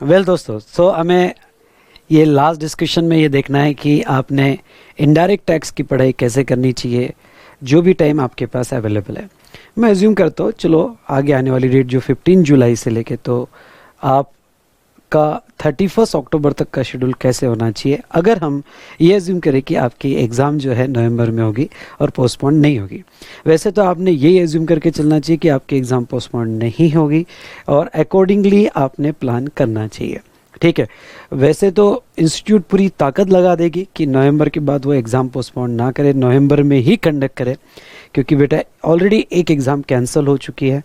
Well दोस्तों, सो हमें ये लास्ट डिस्कशन में ये देखना है कि आपने इनडायरेक्ट टैक्स की पढ़ाई कैसे करनी चाहिए जो भी टाइम आपके पास अवेलेबल है। मैं एज्यूम करता हूँ, चलो आगे आने वाली डेट जो 15 जुलाई से लेके तो आपका 31 अक्टूबर तक का शेड्यूल कैसे होना चाहिए, अगर हम ये एज्यूम करें कि आपकी एग्ज़ाम जो है नवंबर में होगी और पोस्टपोन नहीं होगी। वैसे तो आपने यही एज्यूम करके चलना चाहिए कि आपकी एग्ज़ाम पोस्टपोन नहीं होगी और अकॉर्डिंगली आपने प्लान करना चाहिए। ठीक है, वैसे तो इंस्टीट्यूट पूरी ताकत लगा देगी कि नवंबर के बाद वो एग्ज़ाम पोस्टपोन ना करे, नवंबर में ही कंडक्ट करे, क्योंकि बेटा ऑलरेडी एक एग्ज़ाम कैंसिल हो चुकी है।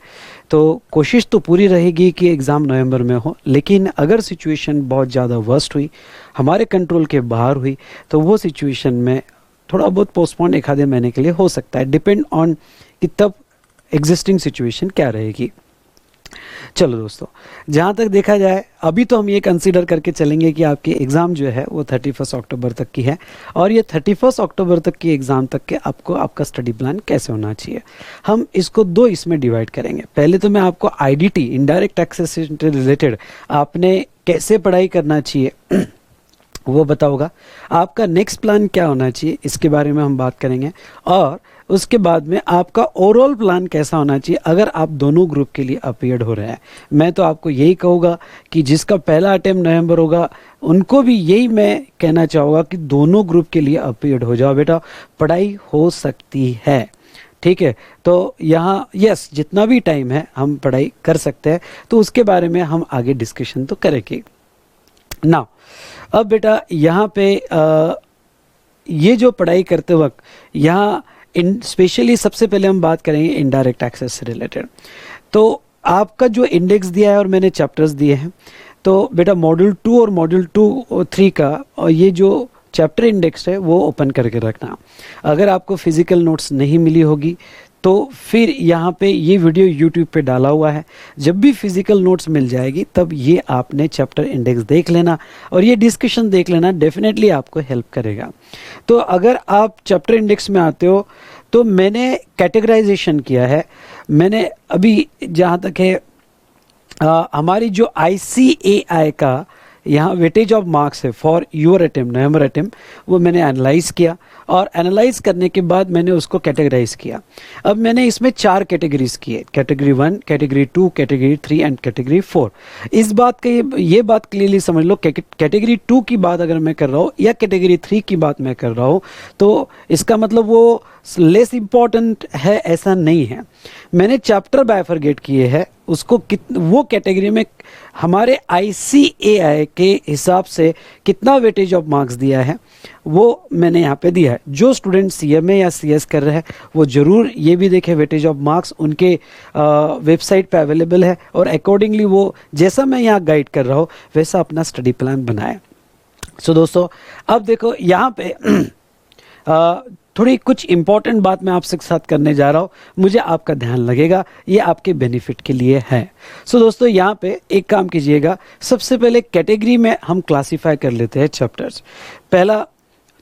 तो कोशिश तो पूरी रहेगी कि एग्ज़ाम नवंबर में हो, लेकिन अगर सिचुएशन बहुत ज़्यादा वर्स्ट हुई, हमारे कंट्रोल के बाहर हुई, तो वो सिचुएशन में थोड़ा बहुत पोस्टपोन एक आधे महीने के लिए हो सकता है, डिपेंड ऑन कि तब एग्जिस्टिंग सिचुएशन क्या रहेगी। चलो दोस्तों, जहाँ तक देखा जाए अभी तो हम ये कंसीडर करके चलेंगे कि आपकी एग्ज़ाम जो है वो 31 अक्टूबर तक की है और ये 31 अक्टूबर तक की एग्ज़ाम तक के आपको आपका स्टडी प्लान कैसे होना चाहिए, हम इसको दो इसमें डिवाइड करेंगे। पहले तो मैं आपको आईडीटी, इनडायरेक्ट टैक्सेस से रिलेटेड आपने कैसे पढ़ाई करना चाहिए वो बताऊंगा। आपका नेक्स्ट प्लान क्या होना चाहिए इसके बारे में हम बात करेंगे, और उसके बाद में आपका ओवरऑल प्लान कैसा होना चाहिए अगर आप दोनों ग्रुप के लिए अपीयर्ड हो रहे हैं। मैं तो आपको यही कहूँगा कि जिसका पहला अटेम्प्ट नवंबर होगा उनको भी यही मैं कहना चाहूँगा कि दोनों ग्रुप के लिए अपीयर्ड हो जाओ बेटा, पढ़ाई हो सकती है। ठीक है, तो यहाँ यस जितना भी टाइम है हम पढ़ाई कर सकते हैं, तो उसके बारे में हम आगे डिस्कशन तो करेंगे। नाउ अब बेटा यहाँ पे ये जो पढ़ाई करते वक्त यहाँ स्पेशली सबसे पहले हम बात करेंगे इनडायरेक्ट टैक्सेस से रिलेटेड। तो आपका जो इंडेक्स दिया है और मैंने चैप्टर्स दिए हैं, तो बेटा मॉड्यूल 2 और मॉड्यूल 2 और 3 का और ये जो चैप्टर इंडेक्स है वो ओपन करके रखना। अगर आपको फिजिकल नोट्स नहीं मिली होगी तो फिर यहाँ पे ये वीडियो YouTube पे डाला हुआ है, जब भी फिजिकल नोट्स मिल जाएगी तब ये आपने चैप्टर इंडेक्स देख लेना और ये डिस्कशन देख लेना, डेफिनेटली आपको हेल्प करेगा। तो अगर आप चैप्टर इंडेक्स में आते हो तो मैंने कैटेगराइजेशन किया है। मैंने अभी जहाँ तक है हमारी जो ICAI का यहाँ वेटेज ऑफ मार्क्स है for your attempt, November attempt, वो मैंने एनालाइज किया और एनालाइज करने के बाद मैंने उसको कैटेगराइज किया। अब मैंने इसमें 4 कैटेगरीज की है, category 1, category 2, category 3 and category 4। इस बात का ये बात क्लियरली समझ लो, कैटेगरी 2 की बात अगर मैं कर रहा हूँ या कैटेगरी 3 की बात मैं कर रहा हूँ तो इसका मतलब वो लेस इम्पॉर्टेंट है ऐसा नहीं है। मैंने चैप्टर बाइफरगेट किए हैं, उसको वो कैटेगरी में हमारे ICAI के हिसाब से कितना वेटेज ऑफ मार्क्स दिया है वो मैंने यहाँ पे दिया है। जो स्टूडेंट CMA या CS कर रहे हैं वो ज़रूर ये भी देखें, वेटेज ऑफ मार्क्स उनके वेबसाइट पे अवेलेबल है और अकॉर्डिंगली वो जैसा मैं यहाँ गाइड कर रहा हूँ वैसा अपना स्टडी प्लान बनाए। सो दोस्तों, अब देखो यहाँ पे थोड़ी कुछ इंपॉर्टेंट बात मैं आपसे साथ करने जा रहा हूँ, मुझे आपका ध्यान लगेगा, ये आपके बेनिफिट के लिए है। सो दोस्तों, यहाँ पे एक काम कीजिएगा, सबसे पहले कैटेगरी में हम क्लासिफाई कर लेते हैं चैप्टर्स। पहला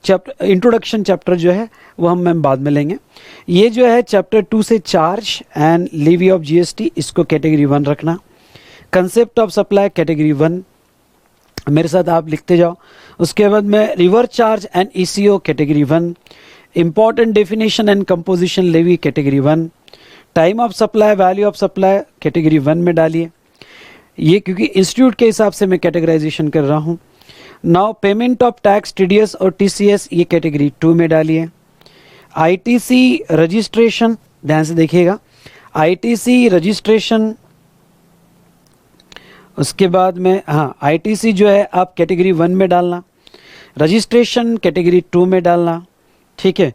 चैप्टर इंट्रोडक्शन चैप्टर जो है वो हम बाद में लेंगे। ये जो है चैप्टर 2 से चार्ज एंड लीवी ऑफ GST, इसको कैटेगरी 1 रखना। कंसेप्ट ऑफ सप्लाई कैटेगरी 1, मेरे साथ आप लिखते जाओ। उसके बाद में reverse charge and ECO category 1, important definition and composition levy category 1, time of supply, value of supply category 1 में डालिए। ये क्योंकि इंस्टीट्यूट के हिसाब से मैं कैटेगराइजेशन कर रहा हूँ। Now payment of tax, TDS और TCS ये कैटेगरी 2 में डालिए। ITC रजिस्ट्रेशन, ध्यान से देखिएगा, ITC रजिस्ट्रेशन, उसके बाद में ITC जो है आप कैटेगरी 1 में डालना, रजिस्ट्रेशन कैटेगरी 2 में डालना। ठीक है,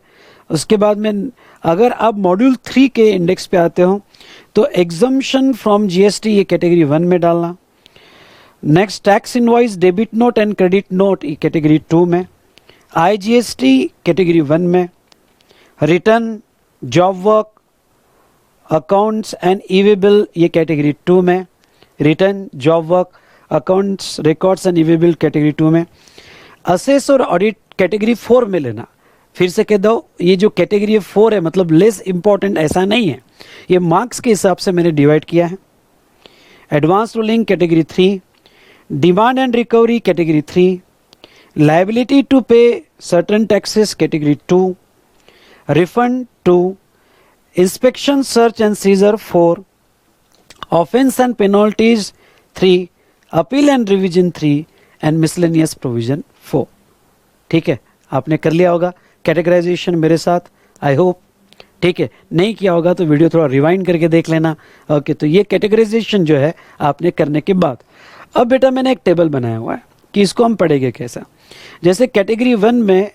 उसके बाद में अगर आप मॉड्यूल 3 के इंडेक्स पे आते हो तो एग्जम्पशन फ्रॉम GST ये कैटेगरी 1 में डालना। Next tax invoice, debit note and credit note ये कैटेगरी 2 में। IGST कैटेगरी 1 में। Return, job work, accounts and e-way bill ये कैटेगरी 2 में। Return, job work, accounts, records and e-way bill category 2 में। Assess और ऑडिट कैटेगरी 4 में लेना। फिर से कह दो, ये जो कैटेगरी 4 है मतलब लेस इंपॉर्टेंट ऐसा नहीं है, ये मार्क्स के हिसाब से मैंने डिवाइड किया है। Advance ruling category 3, demand and recovery category 3, liability to pay certain taxes category 2, refund 2, inspection search and seizure 4, offence and penalties 3, appeal and revision 3 and miscellaneous provision 4। ठीक है, आपने कर लिया होगा कैटेगराइजेशन मेरे साथ, आई होप। ठीक है, नहीं किया होगा तो वीडियो थोड़ा रिवाइंड करके देख लेना। ओके, तो ये कैटेगराइजेशन जो है आपने करने के बाद, अब बेटा मैंने एक टेबल बनाया हुआ है कि इसको हम पढ़ेंगे कैसा। जैसे कैटेगरी 1 में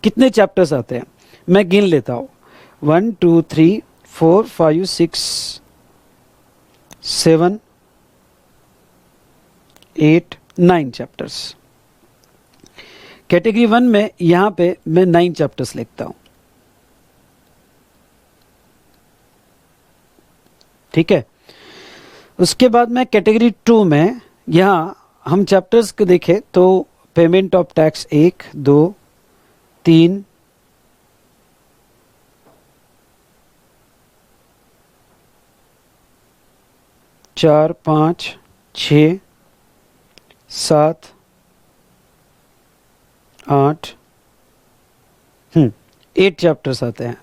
कितने चैप्टर्स आते हैं, मैं गिन लेता हूँ, 1 2 3 4 5 6 7 8 9 चैप्टर्स। कैटेगरी 1 में यहां पे मैं 9 चैप्टर्स लिखता हूं। ठीक है, उसके बाद मैं कैटेगरी 2 में यहां हम चैप्टर्स को देखें तो पेमेंट ऑफ टैक्स 1 2 3 4 5 6 7 8 8 चैप्टर्स आते हैं।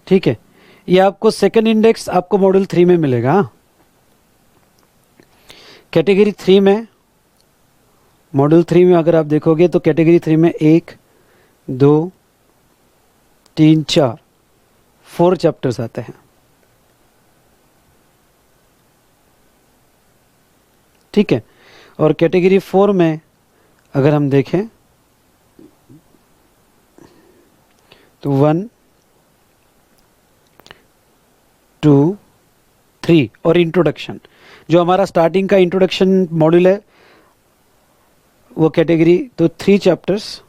ठीक है, ये आपको सेकंड इंडेक्स आपको मॉड्यूल 3 में मिलेगा। कैटेगरी 3 में, मॉड्यूल 3 में अगर आप देखोगे तो कैटेगरी 3 में 1 2 3 4 चैप्टर्स आते हैं। ठीक है, और कैटेगरी 4 में अगर हम देखें तो 1 2 3 और इंट्रोडक्शन, जो हमारा स्टार्टिंग का इंट्रोडक्शन मॉड्यूल है वो कैटेगरी, तो 3 चैप्टर्स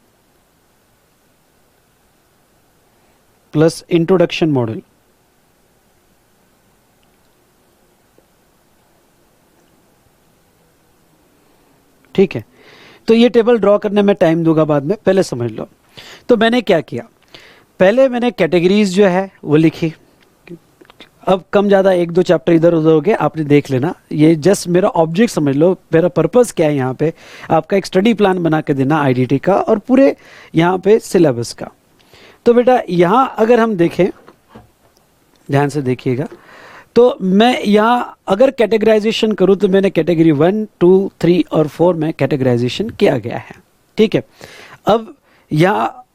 प्लस इंट्रोडक्शन मॉड्यूल। ठीक है, तो ये टेबल ड्रॉ करने में टाइम दूंगा बाद में, पहले समझ लो। तो मैंने क्या किया, पहले मैंने कैटेगरीज जो है वो लिखी। अब कम ज़्यादा 1-2 चैप्टर इधर उधर हो गए, आपने देख लेना। ये जस्ट मेरा ऑब्जेक्ट समझ लो, मेरा पर्पस क्या है यहाँ पे, आपका एक स्टडी प्लान बना के देना आईडीटी का और पूरे यहाँ पे सिलेबस का। तो बेटा यहाँ अगर हम देखें, ध्यान से देखिएगा, तो मैं यहाँ अगर कैटेगराइजेशन करूँ तो मैंने कैटेगरी 1 2 3 और 4 में कैटेगराइजेशन किया गया है। ठीक है, अब यहाँ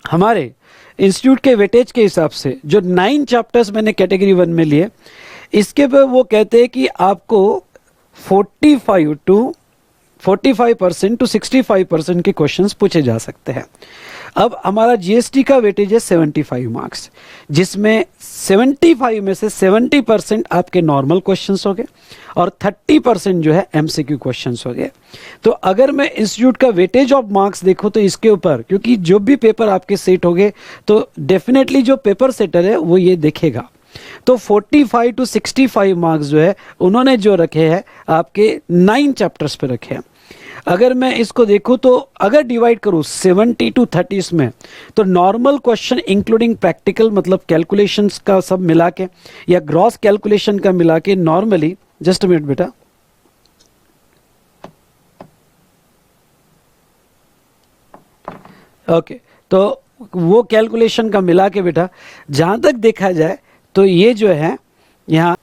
हमारे इंस्टीट्यूट के वेटेज के हिसाब से जो 9 चैप्टर्स मैंने कैटेगरी 1 में लिए, इसके पे वो कहते हैं कि आपको 45% to 65% के क्वेश्चंस पूछे जा सकते हैं। अब हमारा जीएसटी का वेटेज है 75 मार्क्स, जिसमें 75 में से 70% आपके नॉर्मल क्वेश्चंस हो गए और 30% जो है एमसीक्यू क्वेश्चंस हो गए। तो अगर मैं इंस्टीट्यूट का वेटेज ऑफ मार्क्स देखूं तो इसके ऊपर, क्योंकि जो भी पेपर आपके सेट हो गए तो डेफिनेटली जो पेपर सेटर है वो ये देखेगा, तो 45 to 65 मार्क्स जो है उन्होंने जो रखे हैं आपके 9 चैप्टर्स पे रखे हैं। अगर मैं इसको देखूं तो अगर डिवाइड करूं 70 to 30 में, तो नॉर्मल क्वेश्चन इंक्लूडिंग प्रैक्टिकल मतलब कैलकुलेशंस का सब मिला के या ग्रॉस कैलकुलेशन का मिला के नॉर्मली, जस्ट अ मिनट बेटा, ओके, तो वो कैलकुलेशन का मिला के बेटा जहां तक देखा जाए तो ये जो है यहाँ,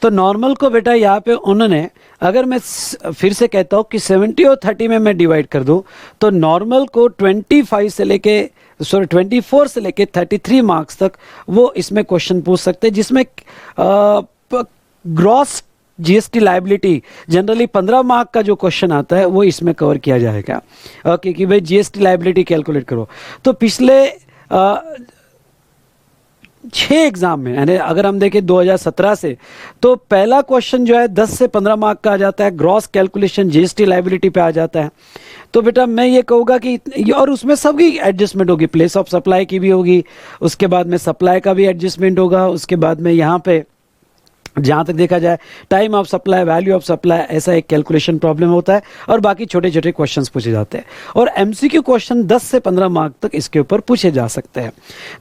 तो नॉर्मल को बेटा यहाँ पे उन्होंने, अगर मैं फिर से कहता हूँ कि 70 और 30 में मैं डिवाइड कर दूँ तो नॉर्मल को 24 से लेके 33 मार्क्स तक वो इसमें क्वेश्चन पूछ सकते हैं, जिसमें gross GST liability generally 15 mark का जो क्वेश्चन आता है वो इसमें कवर किया जाएगा। ओके, कि भाई जीएसटी लायबिलिटी कैलकुलेट करो। तो पिछले 6 एग्जाम में, यानी अगर हम देखें 2017 से, तो पहला क्वेश्चन जो है 10 से 15 मार्क का आ जाता है, ग्रॉस कैलकुलेशन जीएसटी लायबिलिटी पे आ जाता है। तो बेटा मैं ये कहूँगा कि, और उसमें सबकी एडजस्टमेंट होगी, प्लेस ऑफ सप्लाई की भी होगी, उसके बाद में सप्लाई का भी एडजस्टमेंट होगा, उसके बाद में यहाँ पे जहाँ तक देखा जाए time of supply, value of supply, ऐसा एक कैलकुलेशन प्रॉब्लम होता है और बाकी छोटे छोटे क्वेश्चंस पूछे जाते हैं और एमसीक्यू क्वेश्चन 10 से 15 मार्क तक इसके ऊपर पूछे जा सकते हैं।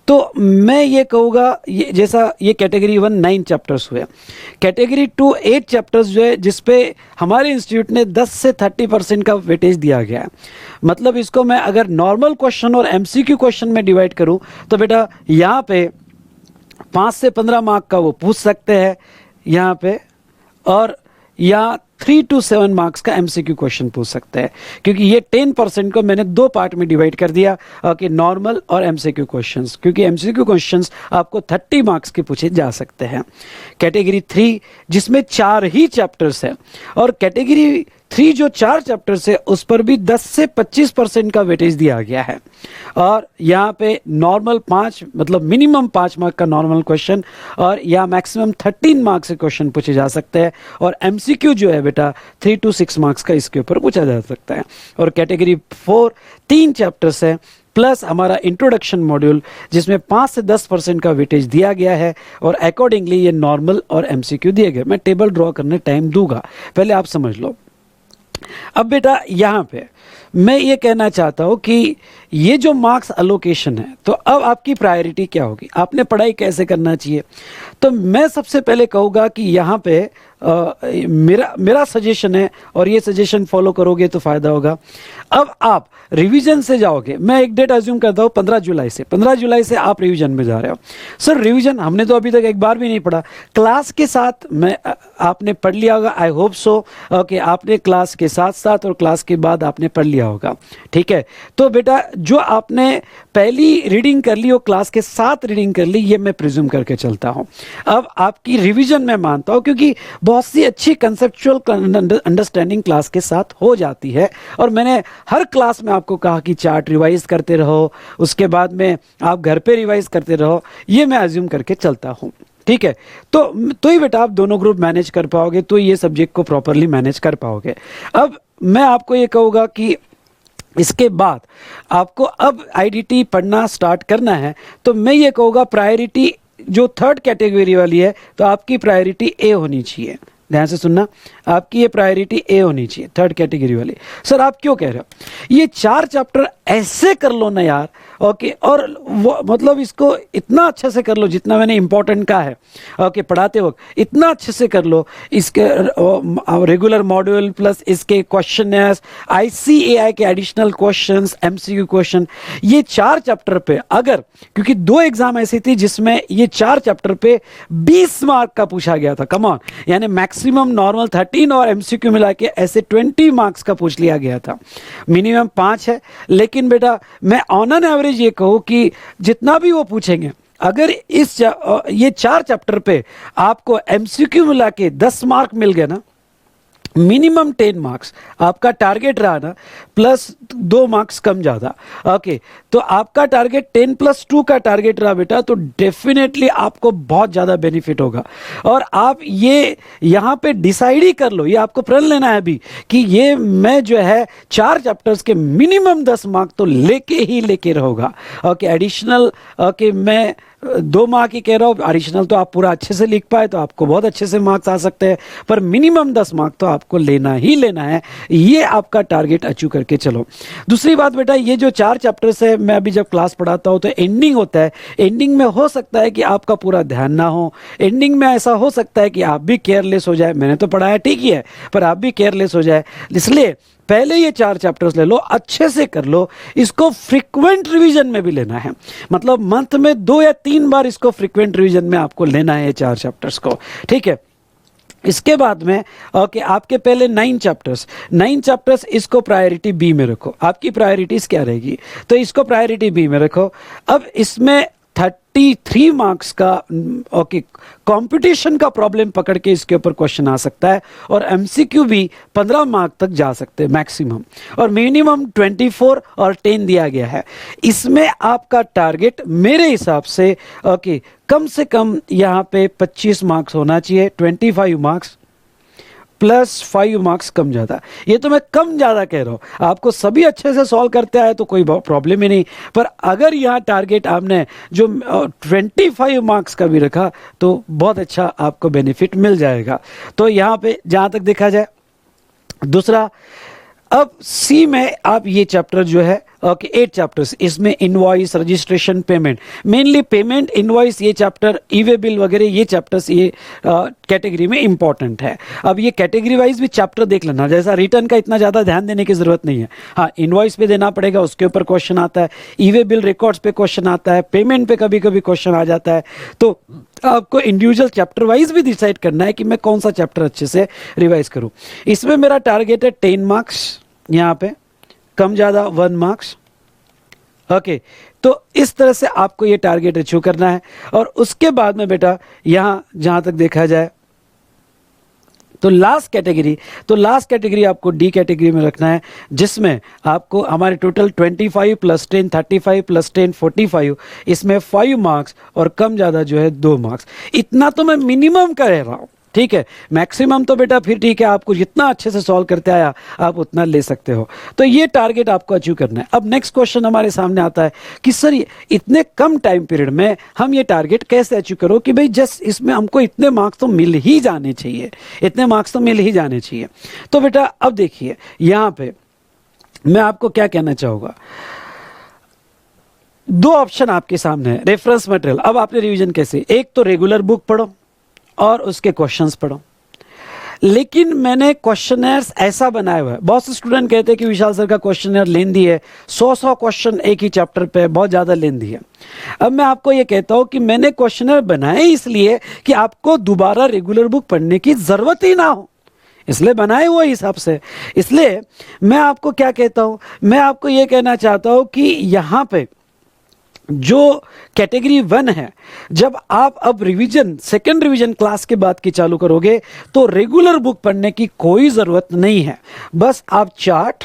तो मैं ये कहूँगा, ये जैसा ये कैटेगरी 1 9 चैप्टर्स हुए, कैटेगरी 2 8 चैप्टर्स जो है जिसपे हमारे इंस्टीट्यूट ने 10 से 30% का वेटेज दिया गया है। मतलब इसको मैं अगर नॉर्मल क्वेश्चन और एमसीक्यू क्वेश्चन में डिवाइड करूँ तो बेटा यहाँ पे 5 से 15 मार्क का वो पूछ सकते हैं यहाँ पे, और या 3 to 7 मार्क्स का एमसीक्यू क्वेश्चन पूछ सकते हैं, क्योंकि ये 10% को मैंने 2 पार्ट में डिवाइड कर दिया कि नॉर्मल और एमसीक्यू क्वेश्चंस, क्योंकि एमसीक्यू क्वेश्चंस आपको 30 मार्क्स के पूछे जा सकते हैं। कैटेगरी 3 जिसमें 4 ही चैप्टर्स है, और कैटेगरी 3 जो 4 चैप्टर्स है उस पर भी 10 से 25% का वेटेज दिया गया है, और यहाँ पे नॉर्मल 5 मतलब मिनिमम 5 मार्क का नॉर्मल क्वेश्चन और या मैक्सिमम 13 मार्क्स के क्वेश्चन पूछे जा सकते हैं, और एमसीक्यू जो है बेटा 3 to 6 मार्क्स का इसके ऊपर पूछा जा सकता है। और कैटेगरी 4 3 चैप्टर्स है प्लस हमारा इंट्रोडक्शन मॉड्यूल जिसमें 5 से 10% का वेटेज दिया गया है, और अकॉर्डिंगली ये नॉर्मल और एमसीक्यू दिए गए। मैं टेबल ड्रॉ करने टाइम दूंगा, पहले आप समझ लो। अब बेटा यहाँ पे मैं ये कहना चाहता हूँ कि ये जो मार्क्स अलोकेशन है, तो अब आपकी प्रायोरिटी क्या होगी, आपने पढ़ाई कैसे करना चाहिए। तो मैं सबसे पहले कहूँगा कि यहाँ पे मेरा सजेशन है, और ये सजेशन फॉलो करोगे तो फ़ायदा होगा। अब आप रिवीजन से जाओगे, मैं एक डेट अज्यूम करता हूँ 15 जुलाई से, 15 जुलाई से आप रिवीजन में जा रहे हो। सर रिवीजन हमने तो अभी तक एक बार भी नहीं पढ़ा, क्लास के साथ मैं आपने पढ़ लिया होगा, आई होप सो कि आपने क्लास के साथ साथ और क्लास के बाद आपने पढ़ लिया होगा, ठीक है। तो बेटा जो आपने पहली रीडिंग कर ली हो, क्लास के साथ रीडिंग कर ली, ये मैं प्रिज्यूम करके चलता हूँ। अब आपकी रिवीजन में मानता हूँ, क्योंकि बहुत सी अच्छी कंसेप्चुअल अंडरस्टैंडिंग क्लास के साथ हो जाती है, और मैंने हर क्लास में आपको कहा कि चार्ट रिवाइज करते रहो, उसके बाद में आप घर पे रिवाइज करते रहो, ये मैं अज्यूम करके चलता हूँ, ठीक है। तो ही बेटा आप दोनों ग्रुप मैनेज कर पाओगे, तो ये सब्जेक्ट को प्रॉपरली मैनेज कर पाओगे। अब मैं आपको ये कहूँगा कि इसके बाद आपको अब आईडीटी पढ़ना स्टार्ट करना है, तो मैं ये कहूँगा प्रायोरिटी जो 3rd कैटेगरी वाली है, तो आपकी प्रायोरिटी ए होनी चाहिए। ध्यान से सुनना, आपकी ये प्रायोरिटी ए होनी चाहिए 3rd कैटेगरी वाली। सर आप क्यों कह रहे हो, ये 4 चैप्टर ऐसे कर लो ना यार, ओके, और वो मतलब इसको इतना अच्छे से कर लो जितना मैंने इंपॉर्टेंट कहा है, ओके, पढ़ाते वक्त इतना अच्छे से कर लो। इसके रेगुलर मॉड्यूल प्लस इसके क्वेश्चनर्स, ICAI के एडिशनल क्वेश्चंस, MCQ क्वेश्चन, ये 4 चैप्टर पे अगर, क्योंकि 2 एग्जाम ऐसी थी जिसमें ये 4 चैप्टर पे 20 मार्क का पूछा गया था, कम ऑन, यानी मैक्सिमम नॉर्मल 13 और MCQ मिला के ऐसे 20 मार्क्स का पूछ लिया गया था। मिनिमम 5 है, लेकिन बेटा मैं ऑन एन एवरेज ये कहूँ कि जितना भी वो पूछेंगे, अगर ये 4 चैप्टर पे आपको MCQ मिला के 10 मार्क मिल गए ना, मिनिमम 10 मार्क्स आपका टारगेट रहा ना, प्लस 2 मार्क्स कम ज़्यादा, ओके, तो आपका टारगेट 10 + 2 का टारगेट रहा बेटा, तो डेफिनेटली आपको बहुत ज़्यादा बेनिफिट होगा। और आप ये यहाँ पे डिसाइड ही कर लो, ये आपको प्रण लेना है अभी कि ये मैं जो है 4 चैप्टर्स के मिनिमम 10 मार्क तो लेके रहूँगा, ओके। एडिशनल ओके मैं 2 मार्क ही कह रहा हूँ, एडिशनल तो आप पूरा अच्छे से लिख पाए तो आपको बहुत अच्छे से मार्क्स आ सकते हैं, पर मिनिमम 10 मार्क तो आपको लेना ही लेना है, ये आपका टारगेट अचीव करके चलो। दूसरी बात बेटा, ये जो 4 चैप्टर्स है, मैं अभी जब क्लास पढ़ाता हूँ तो एंडिंग होता है, एंडिंग में हो सकता है कि आपका पूरा ध्यान ना हो, एंडिंग में ऐसा हो सकता है कि आप भी केयरलेस हो जाए, मैंने तो पढ़ाया ठीक ही है, पर आप भी केयरलेस हो जाए, इसलिए पहले ये 4 चैप्टर्स ले लो, अच्छे से कर लो, इसको फ्रीक्वेंट रिवीजन में भी लेना है, मतलब मंथ में 2 या 3 बार इसको फ्रीक्वेंट रिवीजन में आपको लेना है ये 4 चैप्टर्स को, ठीक है। इसके बाद में ओके आपके पहले 9 चैप्टर्स इसको प्रायोरिटी बी में रखो। आपकी प्रायोरिटीज क्या रहेगी, तो इसको प्रायोरिटी बी में रखो। अब इसमें 33 मार्क्स का ओके कंपटीशन का प्रॉब्लम पकड़ के इसके ऊपर क्वेश्चन आ सकता है, और MCQ भी 15 मार्क तक जा सकते हैं मैक्सिमम, और मिनिमम 24 और 10 दिया गया है। इसमें आपका टारगेट मेरे हिसाब से ओके कम से कम यहाँ पे 25 मार्क्स होना चाहिए, 25 मार्क्स, प्लस 5 मार्क्स कम ज़्यादा। ये तो मैं कम ज़्यादा कह रहा हूँ, आपको सभी अच्छे से सॉल्व करते आए तो कोई प्रॉब्लम ही नहीं। पर अगर यहाँ टारगेट आपने जो 25 मार्क्स का भी रखा तो बहुत अच्छा आपको बेनिफिट मिल जाएगा। तो यहाँ पे जहाँ तक देखा जाए, दूसरा, अब सी में आप ये चैप्टर जो है, ओके 8 चैप्टर्स, इसमें invoice, registration, payment, mainly payment, invoice, ये चैप्टर, ई वे बिल वगैरह, ये चैप्टर्स ये कैटेगरी में इंपॉर्टेंट है। अब ये कैटेगरी वाइज भी चैप्टर देख लेना, जैसा रिटर्न का इतना ज़्यादा ध्यान देने की ज़रूरत नहीं है। हाँ, इनवॉइस पे देना पड़ेगा, उसके ऊपर क्वेश्चन आता है, ई वे बिल रिकॉर्ड्स पे क्वेश्चन आता है, पेमेंट पे कभी कभी क्वेश्चन आ जाता है। तो आपको इंडिविजुअल चैप्टर वाइज भी डिसाइड करना है कि मैं कौन सा चैप्टर अच्छे से रिवाइज करूं। इसमें मेरा टारगेट है 10 मार्क्स, यहाँ पे कम ज़्यादा 1 मार्क्स। ओके, तो इस तरह से आपको ये टारगेट अचीव करना है। और उसके बाद में बेटा यहाँ जहाँ तक देखा जाए तो लास्ट कैटेगरी आपको डी कैटेगरी में रखना है, जिसमें आपको हमारे टोटल 25 + 10 35 + 10 45, इसमें 5 मार्क्स और कम ज़्यादा जो है 2 मार्क्स। इतना तो मैं मिनिमम कह रहा हूँ, ठीक है। मैक्सिमम तो बेटा फिर ठीक है, आपको जितना अच्छे से सॉल्व करते आया आप उतना ले सकते हो। तो ये टारगेट आपको अचीव करना है। अब नेक्स्ट क्वेश्चन हमारे सामने आता है कि सर इतने कम टाइम पीरियड में हम ये टारगेट कैसे अचीव करो कि भाई जस्ट इसमें हमको इतने मार्क्स तो मिल ही जाने चाहिए, इतने मार्क्स तो मिल ही जाने चाहिए। तो बेटा अब देखिए यहाँ पे मैं आपको क्या कहना चाहूँगा, 2 ऑप्शन आपके सामने है, रेफरेंस मटेरियल। अब आपने रिवीजन कैसे, एक तो रेगुलर बुक पढ़ो और उसके क्वेश्चंस पढ़ो। लेकिन मैंने क्वेश्चनर्स ऐसा बनाया हुआ है, बहुत से स्टूडेंट कहते हैं कि विशाल सर का क्वेश्चनर लेंदी है, 100 क्वेश्चन एक ही चैप्टर पे, बहुत ज़्यादा लेंदी है। अब मैं आपको ये कहता हूं कि मैंने क्वेश्चनर बनाए इसलिए कि आपको दोबारा रेगुलर बुक पढ़ने की ज़रूरत ही ना हो, इसलिए बनाए हुए हिसाब से। इसलिए मैं आपको क्या कहता हूं, मैं आपको ये कहना चाहता हूं कि यहाँ पे जो कैटेगरी 1 है, जब आप अब रिवीजन, सेकंड रिवीजन क्लास के बाद की चालू करोगे तो रेगुलर बुक पढ़ने की कोई ज़रूरत नहीं है। बस आप चार्ट,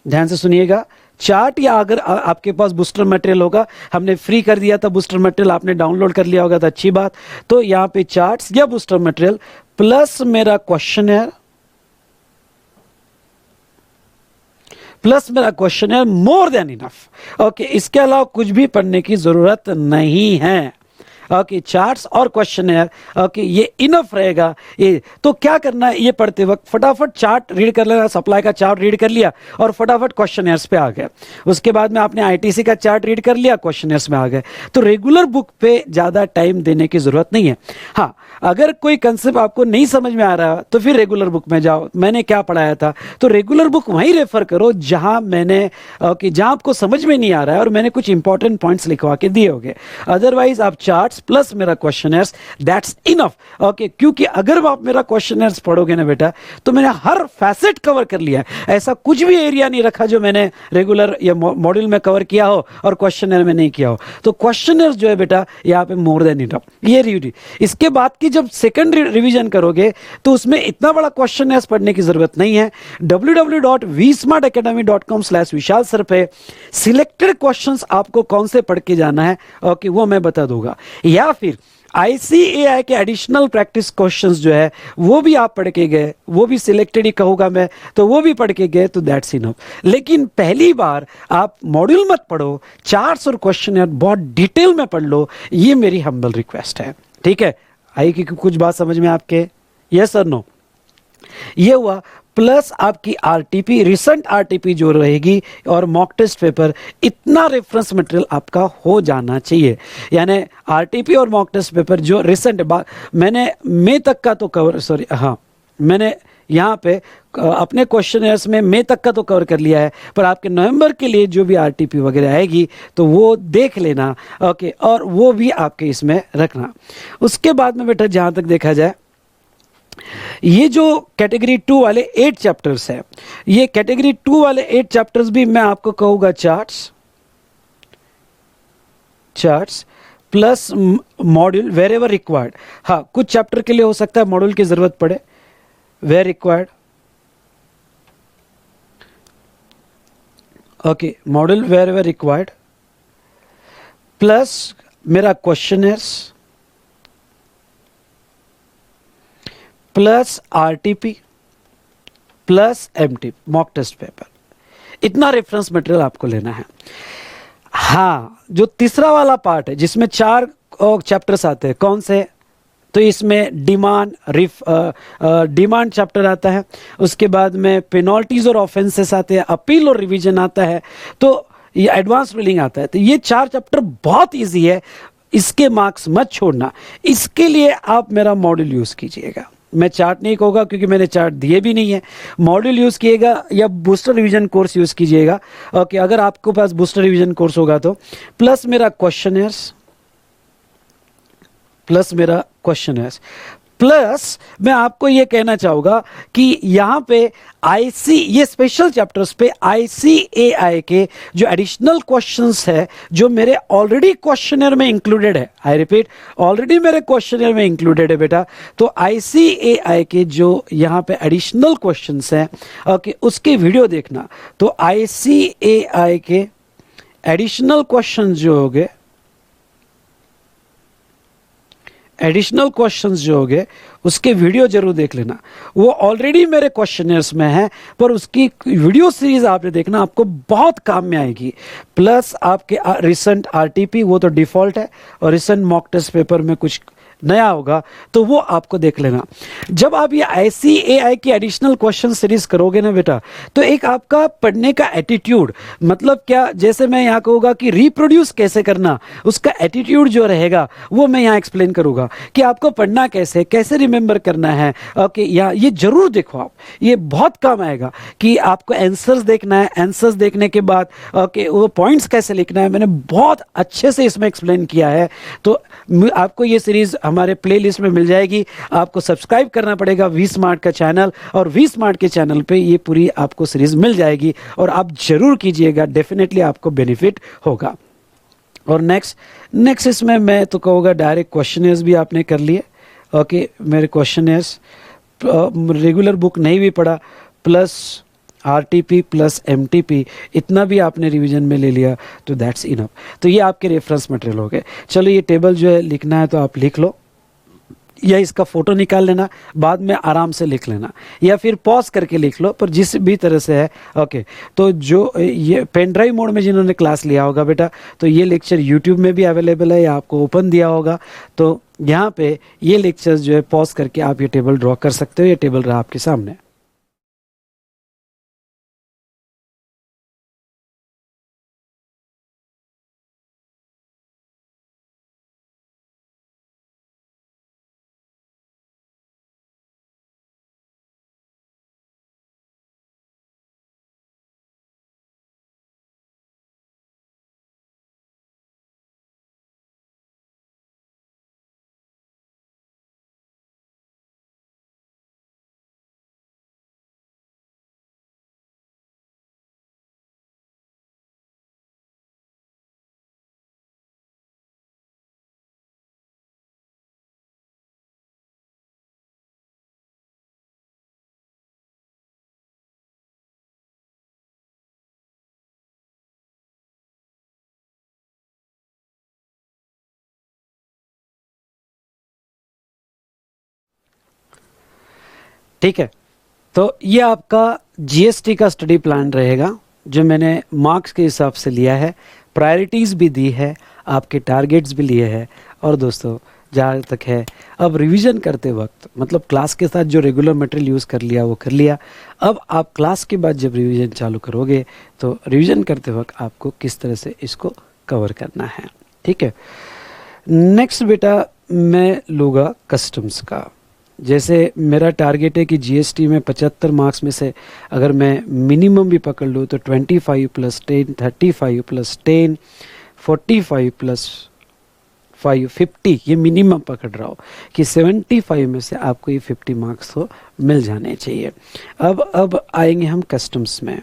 ध्यान से सुनिएगा, चार्ट, या अगर आपके पास बूस्टर मटेरियल होगा, हमने फ्री कर दिया था बूस्टर मटेरियल, आपने डाउनलोड कर लिया होगा तो अच्छी बात। तो यहाँ पे चार्ट्स या बूस्टर मटेरियल प्लस मेरा questioner, more than enough. Okay, इसके अलावा कुछ भी पढ़ने की जरूरत नहीं है। ओके, चार्ट्स और क्वेश्चनर, ओके, ये इनफ रहेगा। ये तो क्या करना है, ये पढ़ते वक्त फटाफट चार्ट रीड कर लेना, सप्लाई का चार्ट रीड कर लिया और फटाफट क्वेश्चनर्स पे आ गए। उसके बाद में आपने आईटीसी का चार्ट रीड कर लिया, क्वेश्चनर्स में आ गए। तो रेगुलर बुक पे ज़्यादा टाइम देने की ज़रूरत नहीं है। हाँ, अगर कोई कंसेप्ट आपको नहीं समझ में आ रहा तो फिर रेगुलर बुक में जाओ, मैंने क्या पढ़ाया था, तो रेगुलर बुक वहीं रेफर करो जहाँ मैंने, ओके, जहाँ आपको समझ में नहीं आ रहा है और मैंने कुछ इंपॉर्टेंट पॉइंट्स लिखवा के दिए होंगे। अदरवाइज आप चार्ट्स प्लस मेरा क्वेश्चनर्स, दैट्स इनफ। ओके, क्योंकि अगर आप मेरा क्वेश्चनर्स पढ़ोगे ना बेटा, तो मैंने हर फैसेट कवर कर लिया है। ऐसा कुछ भी एरिया नहीं रखा जो मैंने रेगुलर या मॉड्यूल में कवर किया हो और क्वेश्चनर में नहीं किया हो। तो क्वेश्चनर्स जो है बेटा यहाँ पे मोर देन इनफ, ये रिव्यू। इसके बाद की जब सेकंड रिवीजन करोगे तो उसमें इतना बड़ा क्वेश्चनर्स पढ़ने की जरूरत नहीं है। www.vsmartacademy.com/विशाल सर पे सिलेक्टेड क्वेश्चंस आपको कौन से पढ़ के जाना है, ओके, वो मैं बता दूंगा। या फिर ICAI के एडिशनल प्रैक्टिस क्वेश्चंस जो है वो भी आप पढ़ के गए, वो भी सिलेक्टेड ही कहूँगा मैं, तो वो भी पढ़ के गए तो दैट्स इनफ। लेकिन पहली बार आप मॉड्यूल मत पढ़ो, चार्ट्स और क्वेश्चनर बहुत डिटेल में पढ़ लो, ये मेरी हम्बल रिक्वेस्ट है। ठीक है, आई कि कुछ बात समझ में आपके, यस और नो? ये हुआ। प्लस आपकी आरटीपी, रिसेंट आरटीपी जो रहेगी और मॉक टेस्ट पेपर, इतना रेफरेंस मटेरियल आपका हो जाना चाहिए। यानी आरटीपी और मॉक टेस्ट पेपर जो रिसेंट, मैंने मई तक का तो कवर, सॉरी हाँ, मैंने यहाँ पे अपने क्वेश्चनर्स में मई तक का तो कवर कर लिया है, पर आपके नवंबर के लिए जो भी आरटीपी वगैरह आएगी तो वो देख लेना, ओके, और वो भी आपके इसमें रखना। उसके बाद में बेटा जहाँ तक देखा जाए, ये जो कैटेगरी 2 वाले 8 चैप्टर्स है, ये कैटेगरी 2 वाले 8 चैप्टर्स भी मैं आपको कहूँगा charts plus module where ever required. हाँ, कुछ चैप्टर के लिए हो सकता है मॉड्यूल की जरूरत पड़े, where required, okay, module where ever required plus मेरा questionnaires plus RTP plus MT mock test paper, इतना रेफरेंस मटेरियल आपको लेना है। हाँ, जो तीसरा वाला पार्ट है जिसमें 4 चैप्टर्स आते हैं, कौन से? तो इसमें डिमांड चैप्टर आता है, उसके बाद में पेनल्टीज और ऑफेंसेस आते हैं, अपील और रिवीजन आता है, तो ये एडवांस रूलिंग आता है। तो ये 4 चैप्टर बहुत इजी है, इसके मार्क्स मत छोड़ना। इसके लिए आप मेरा मॉड्यूल यूज कीजिएगा। मैं चार्ट नहीं कहूँगा क्योंकि मैंने चार्ट दिए भी नहीं है। मॉड्यूल यूज कीजिएगा या बूस्टर रिवीजन कोर्स यूज कीजिएगा। ओके, अगर आपके पास बूस्टर रिवीजन कोर्स होगा तो प्लस मेरा क्वेश्चनर्स, प्लस मैं आपको ये कहना चाहूंगा कि यहां पे ये स्पेशल चैप्टर्स पे ICAI के जो एडिशनल क्वेश्चंस है, जो मेरे ऑलरेडी क्वेश्चनर में इंक्लूडेड है, आई रिपीट, ऑलरेडी मेरे क्वेश्चनर में इंक्लूडेड है बेटा। तो ICAI के जो यहां पे एडिशनल क्वेश्चंस हैं, ओके, उसके वीडियो देखना। तो ICAI के एडिशनल क्वेश्चंस जो हो गए, उसके वीडियो जरूर देख लेना। वो ऑलरेडी मेरे क्वेश्चनर्स में है, पर उसकी वीडियो सीरीज आपने देखना, आपको बहुत काम में आएगी। प्लस आपके रिसेंट RTP, वो तो डिफॉल्ट है, और रिसेंट मॉक टेस्ट पेपर में कुछ नया होगा तो वो आपको देख लेना। जब आप ये ICAI की एडिशनल क्वेश्चन सीरीज करोगे ना बेटा, तो एक आपका पढ़ने का एटीट्यूड, मतलब क्या, जैसे मैं यहाँ कहूँगा कि रिप्रोड्यूस कैसे करना, उसका एटीट्यूड जो रहेगा वो मैं यहाँ एक्सप्लेन करूँगा कि आपको पढ़ना कैसे रिमेंबर करना है। ओके, ये जरूर देखो आप, ये बहुत काम आएगा कि आपको आंसर्स देखना है, आंसर्स देखने के बाद ओके वो पॉइंट्स कैसे लिखना है, मैंने बहुत अच्छे से इसमें एक्सप्लेन किया है। तो आपको ये सीरीज हमारे प्लेलिस्ट में मिल जाएगी। आपको सब्सक्राइब करना पड़ेगा वी स्मार्ट का चैनल, और वी स्मार्ट के चैनल पे ये पूरी आपको सीरीज मिल जाएगी, और आप जरूर कीजिएगा, डेफिनेटली आपको बेनिफिट होगा। और नेक्स्ट इसमें मैं तो कहूँगा डायरेक्ट क्वेश्चनर्स भी आपने कर लिए। ओके, मेरे क्वेश्चनर्स रेगुलर बुक नहीं भी पढ़ा, प्लस RTP प्लस MTP, इतना भी आपने रिवीजन में ले लिया तो दैट्स इनफ। तो ये आपके रेफरेंस मटेरियल हो गए। चलो, ये टेबल जो है लिखना है तो आप लिख लो, या इसका फोटो निकाल लेना, बाद में आराम से लिख लेना, या फिर पॉज करके लिख लो, पर जिस भी तरह से है। ओके, तो जो ये पेन ड्राइव मोड में जिन्होंने क्लास लिया होगा बेटा, तो ये लेक्चर यूट्यूब में भी अवेलेबल है, या आपको ओपन दिया होगा, तो यहाँ पे ये लेक्चर्स जो है पॉज करके आप ये टेबल ड्रॉ कर सकते हो। ये टेबल रहा आपके सामने। ठीक है, तो ये आपका GST का स्टडी प्लान रहेगा, जो मैंने मार्क्स के हिसाब से लिया है, प्रायोरिटीज़ भी दी है, आपके टारगेट्स भी लिए हैं। और दोस्तों, जहाँ तक है, अब रिवीजन करते वक्त, मतलब क्लास के साथ जो रेगुलर मटेरियल यूज़ कर लिया वो कर लिया, अब आप क्लास के बाद जब रिवीजन चालू करोगे तो रिवीजन करते वक्त आपको किस तरह से इसको कवर करना है। ठीक है, नेक्स्ट बेटा मैं लूँगा कस्टम्स का। जैसे मेरा टारगेट है कि GST में 75 मार्क्स में से अगर मैं मिनिमम भी पकड़ लूँ तो 25 + 10, 35 + 10, 45 + 5, 50, ये मिनिमम पकड़ रहा हो कि 75 में से आपको ये 50 मार्क्स तो मिल जाने चाहिए। अब आएंगे हम कस्टम्स में।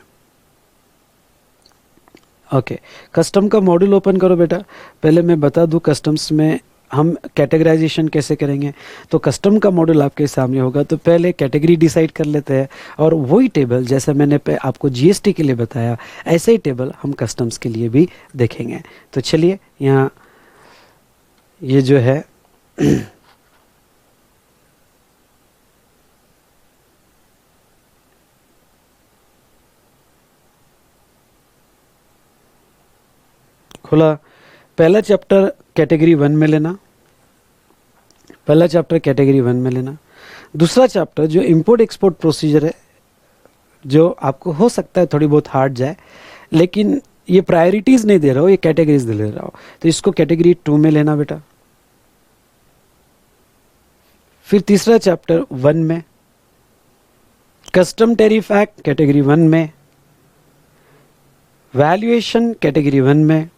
ओके, कस्टम का मॉड्यूल ओपन करो बेटा। पहले मैं बता दूं कस्टम्स में हम कैटेगराइजेशन कैसे करेंगे। तो कस्टम का मॉड्यूल आपके सामने होगा, तो पहले कैटेगरी डिसाइड कर लेते हैं, और वही टेबल जैसे मैंने आपको GST के लिए बताया, ऐसे ही टेबल हम कस्टम्स के लिए भी देखेंगे। तो चलिए, यहाँ ये जो है खुला, पहला चैप्टर कैटेगरी 1 में लेना, पहला चैप्टर कैटेगरी 1 में लेना। दूसरा चैप्टर जो इंपोर्ट एक्सपोर्ट प्रोसीजर है, जो आपको हो सकता है थोड़ी बहुत हार्ड जाए, लेकिन ये प्रायोरिटीज़ नहीं दे रहा हो, ये कैटेगरीज दे रहा हो, तो इसको कैटेगरी 2 में लेना बेटा। फिर तीसरा चैप्टर 1 में, कस्टम टैरिफ एक्ट कैटेगरी 1 में, वैल्यूएशन कैटेगरी 1 में,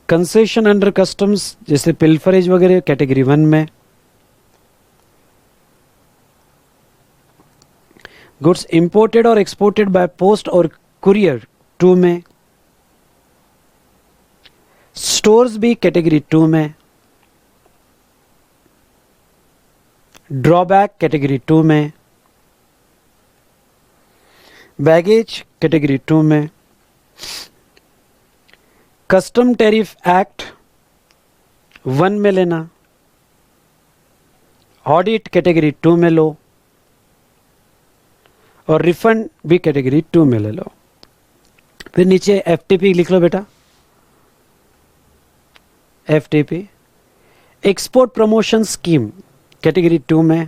कंसेशन अंडर कस्टम्स जैसे पिल्फरेज वगैरह कैटेगरी 1 में, गुड्स इंपोर्टेड और एक्सपोर्टेड बाय पोस्ट और कुरियर 2 में, स्टोर्स भी कैटेगरी 2 में, ड्रॉबैक कैटेगरी 2 में, बैगेज कैटेगरी 2 में, कस्टम टैरिफ एक्ट 1 में लेना, ऑडिट कैटेगरी 2 में लो, और रिफंड भी कैटेगरी 2 में ले लो। फिर नीचे एफटीपी लिख लो बेटा, FTP export promotion scheme category 2 में,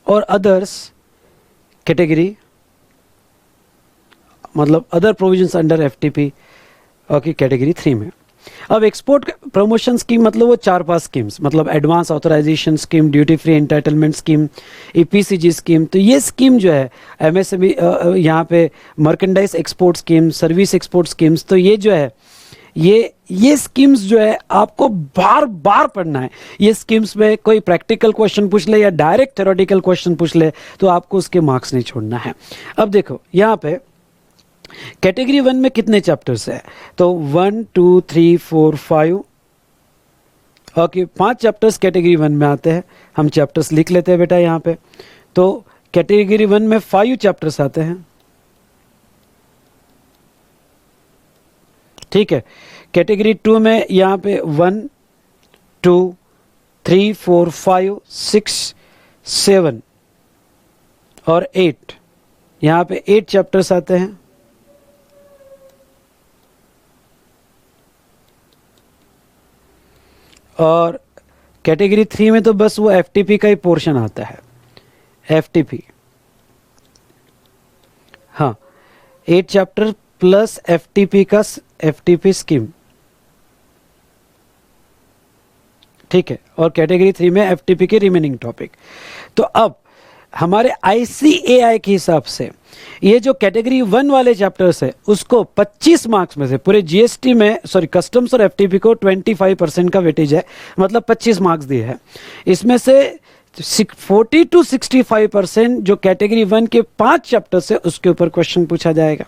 और अदर्स कैटेगरी, मतलब other provisions under FTP okay category 3 में। अब एक्सपोर्ट प्रमोशन स्कीम मतलब वो 4-5 स्कीम्स, मतलब advance authorisation scheme, duty free entitlement scheme, EPCG scheme. तो ये स्कीम जो है एमएसएमई, यहाँ पे merchandise export scheme, service export schemes, तो ये जो है ये स्कीम्स जो है आपको बार बार पढ़ना है। ये स्कीम्स में कोई प्रैक्टिकल क्वेश्चन पूछ ले या डायरेक्ट थ्योरेटिकल क्वेश्चन पूछ ले तो आपको उसके मार्क्स नहीं छोड़ना है। अब देखो यहाँ पे कैटेगरी 1 में कितने चैप्टर्स है, तो 1 2 3 4 5 ओके 5 चैप्टर्स कैटेगरी 1 में आते हैं। हम चैप्टर्स लिख लेते हैं बेटा यहाँ पे। तो कैटेगरी 1 में 5 चैप्टर्स आते हैं, ठीक है। कैटेगरी 2 में यहाँ पे 1 2 3 4 5 6 7 और 8, यहाँ पे 8 चैप्टर्स आते हैं। और कैटेगरी 3 में तो बस वो एफटीपी का ही पोर्शन आता है, एफटीपी, हाँ 8 चैप्टर प्लस एफटीपी का एफटीपी स्कीम, ठीक है। और कैटेगरी 3 में एफटीपी के रिमेनिंग टॉपिक। तो अब हमारे आईसीएआई के हिसाब से ये जो कैटेगरी 1 वाले चैप्टर्स है उसको 25 मार्क्स में से पूरे जीएसटी में, सॉरी कस्टम्स और एफटीपी को 25% का वेटेज है, मतलब 25 मार्क्स दिए हैं। इसमें से 40 to 65% जो कैटेगरी 1 के 5 चैप्टर्स है उसके ऊपर क्वेश्चन पूछा जाएगा,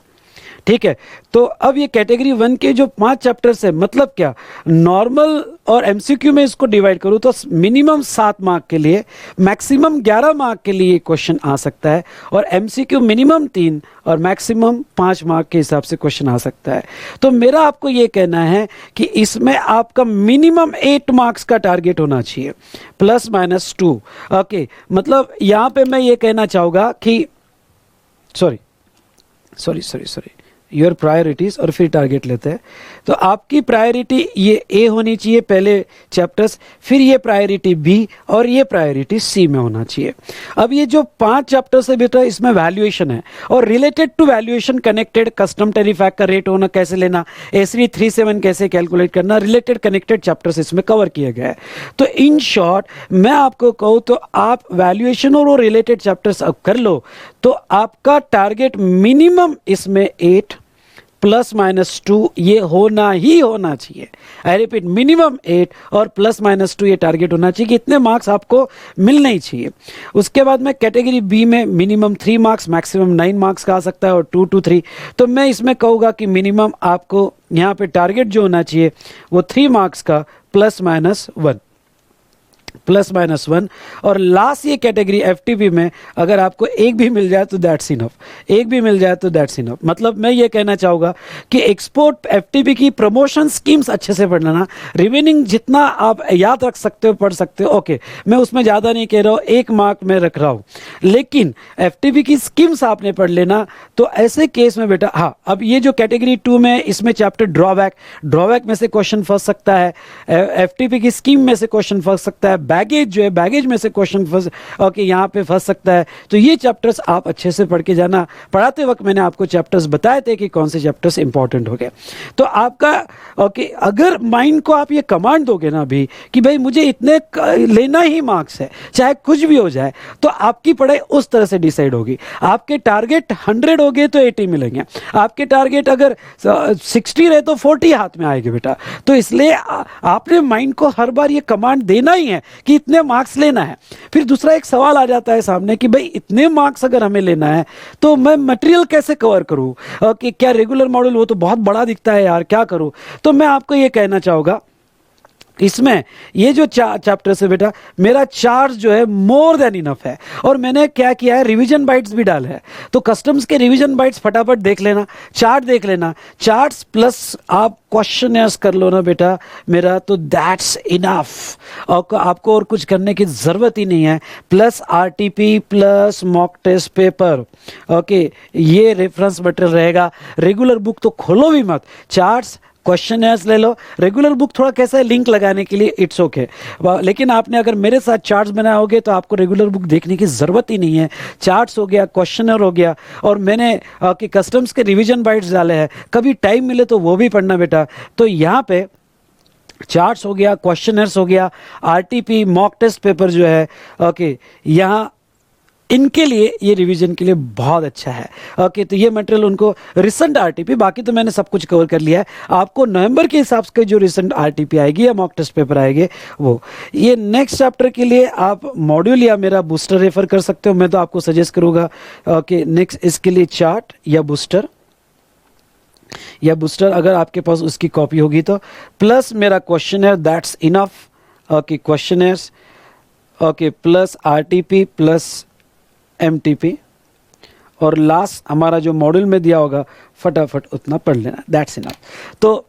ठीक है। तो अब ये कैटेगरी 1 के जो 5 चैप्टर्स है, मतलब क्या, नॉर्मल और एमसीक्यू में इसको डिवाइड करूँ तो मिनिमम 7 मार्क के लिए, मैक्सिमम 11 मार्क के लिए क्वेश्चन आ सकता है, और एमसीक्यू मिनिमम 3 और मैक्सिमम 5 मार्क के हिसाब से क्वेश्चन आ सकता है। तो मेरा आपको ये कहना है कि इसमें आपका मिनिमम 8 मार्क्स का टारगेट होना चाहिए, ±2 ओके। मतलब यहाँ पे मैं ये कहना चाहूँगा कि सॉरी योर प्रायोरिटीज, और फिर टारगेट लेते हैं। तो आपकी प्रायोरिटी ये ए होनी चाहिए पहले चैप्टर्स, फिर ये प्रायोरिटी बी, और ये प्रायोरिटी सी में होना चाहिए। अब ये जो 5 चैप्टर्स है बेटा, इसमें वैल्यूएशन है, और related to valuation connected custom tariff act का रेट होना कैसे लेना, एसरी 37 कैसे कैलकुलेट करना, रिलेटेड कनेक्टेड चैप्टर्स इसमें कवर किया गया है। तो इन शॉर्ट मैं आपको कहूँ तो आप वैल्यूएशन और वो रिलेटेड चैप्टर्स अब कर लो तो आपका टारगेट मिनिमम इसमें 8 ±2 ये होना ही होना चाहिए। आई रिपीट, मिनिमम 8 और ±2 ये टारगेट होना चाहिए कि इतने मार्क्स आपको मिलने ही चाहिए। उसके बाद में कैटेगरी बी में मिनिमम 3 मार्क्स, मैक्सिमम 9 मार्क्स का आ सकता है, और 2 to 3। तो मैं इसमें कहूँगा कि मिनिमम आपको यहाँ पे टारगेट जो होना चाहिए वो 3 मार्क्स का ±1। ±1। और लास्ट ये कैटेगरी एफटीपी में अगर आपको एक भी मिल जाए तो दैट्स इनफ, एक भी मिल जाए तो दैट्स इनफ। मतलब मैं ये कहना चाहूँगा कि एक्सपोर्ट एफटीपी की प्रमोशन स्कीम्स अच्छे से पढ़ लेना, रिमेनिंग जितना आप याद रख सकते हो पढ़ सकते हो, ओके मैं उसमें ज़्यादा नहीं कह रहा हूँ, 1 मार्क में रख रहा हूँ, लेकिन एफटीपी की स्कीम्स आपने पढ़ लेना। तो ऐसे केस में बेटा हाँ, अब ये जो कैटेगरी 2 में इसमें चैप्टर ड्रॉबैक में से क्वेश्चन फंस सकता है, एफटीपी की स्कीम में से क्वेश्चन फंस सकता है, बैगेज जो है बैगेज में से क्वेश्चन फंस ओके यहाँ पे फंस सकता है। तो ये चैप्टर्स आप अच्छे से पढ़ के जाना। पढ़ाते वक्त मैंने आपको चैप्टर्स बताए थे कि कौन से चैप्टर्स इंपॉर्टेंट हो गए। तो आपका ओके अगर माइंड को आप ये कमांड दोगे ना अभी कि भाई मुझे इतने लेना ही मार्क्स है चाहे कुछ भी हो जाए, तो आपकी पढ़ाई उस तरह से डिसाइड होगी। आपके टारगेट 100 हो गए तो 80 मिलेंगे, आपके टारगेट अगर 60 रहे तो 40 हाथ में आएंगे बेटा। तो इसलिए आपने माइंड को हर बार ये कमांड देना ही है कि इतने मार्क्स लेना है। फिर दूसरा एक सवाल आ जाता है सामने कि भाई इतने मार्क्स अगर हमें लेना है तो मैं मटेरियल कैसे कवर करूं, कि क्या रेगुलर मॉड्यूल वो तो बहुत बड़ा दिखता है यार, क्या करूं। तो मैं आपको ये कहना चाहूँगा इसमें ये जो चैप्टर से बेटा मेरा चार्ज जो है मोर देन इनफ है। और मैंने क्या किया है, रिवीजन बाइट्स भी डाले हैं। तो कस्टम्स के रिवीजन बाइट्स फटाफट देख लेना, चार्ट देख लेना, चार्ट्स प्लस आप क्वेश्चनर्स कर लो ना बेटा मेरा, तो दैट्स इनफ। और आपको और कुछ करने की ज़रूरत ही नहीं है। Plus RTP plus mock test paper, okay ये रेफरेंस मटेरियल रहेगा। रेगुलर बुक तो खोलो भी मत, चार्ट्स क्वेश्चनर्स ले लो। रेगुलर बुक थोड़ा कैसा है लिंक लगाने के लिए, इट्स ओके लेकिन आपने अगर मेरे साथ चार्ट्स बनाए होगे तो आपको रेगुलर बुक देखने की ज़रूरत ही नहीं है। चार्ट्स हो गया, क्वेश्चनर हो गया, और मैंने कि कस्टम्स के रिवीजन बाइट्स डाले हैं, कभी टाइम मिले तो वो भी पढ़ना बेटा। तो यहाँ पे चार्ट्स हो गया, क्वेश्चनर्स हो गया, आरटीपी मॉक टेस्ट पेपर जो है ओके यहाँ इनके लिए ये रिवीजन के लिए बहुत अच्छा है। ओके तो ये मटेरियल उनको रिसेंट आरटीपी, बाकी तो मैंने सब कुछ कवर कर लिया है। आपको नवंबर के हिसाब से जो रिसेंट आरटीपी आएगी या मॉक टेस्ट पेपर आएंगे वो, ये नेक्स्ट चैप्टर के लिए आप मॉड्यूल या मेरा बूस्टर रेफर कर सकते हो। मैं तो आपको सजेस्ट करूंगा ओके नेक्स्ट इसके लिए चार्ट या बूस्टर अगर आपके पास उसकी कॉपी होगी तो, प्लस मेरा questioner that's enough. Okay questioners okay plus RTP plus MTP, और लास्ट हमारा जो मॉड्यूल में दिया होगा फटाफट उतना पढ़ लेना, दैट्स इनफ। तो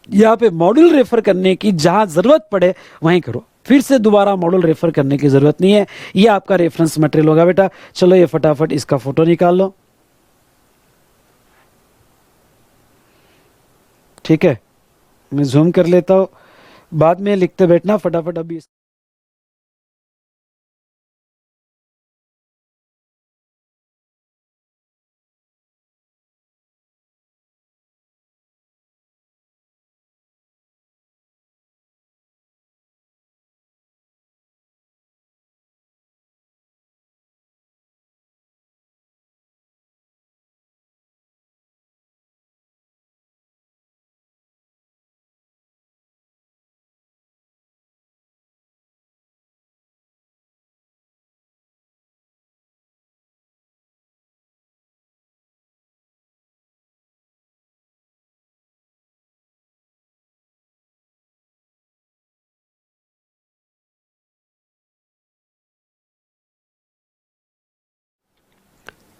यहाँ पे मॉड्यूल रेफर करने की जहाँ ज़रूरत पड़े वहीं करो, फिर से दोबारा मॉड्यूल रेफर करने की ज़रूरत नहीं है। ये आपका रेफरेंस मटेरियल होगा बेटा। चलो ये फटाफट इसका फोटो निकाल लो, ठीक है मैं जूम कर लेता हूँ, बाद में लिखते बैठना फटाफट अभी।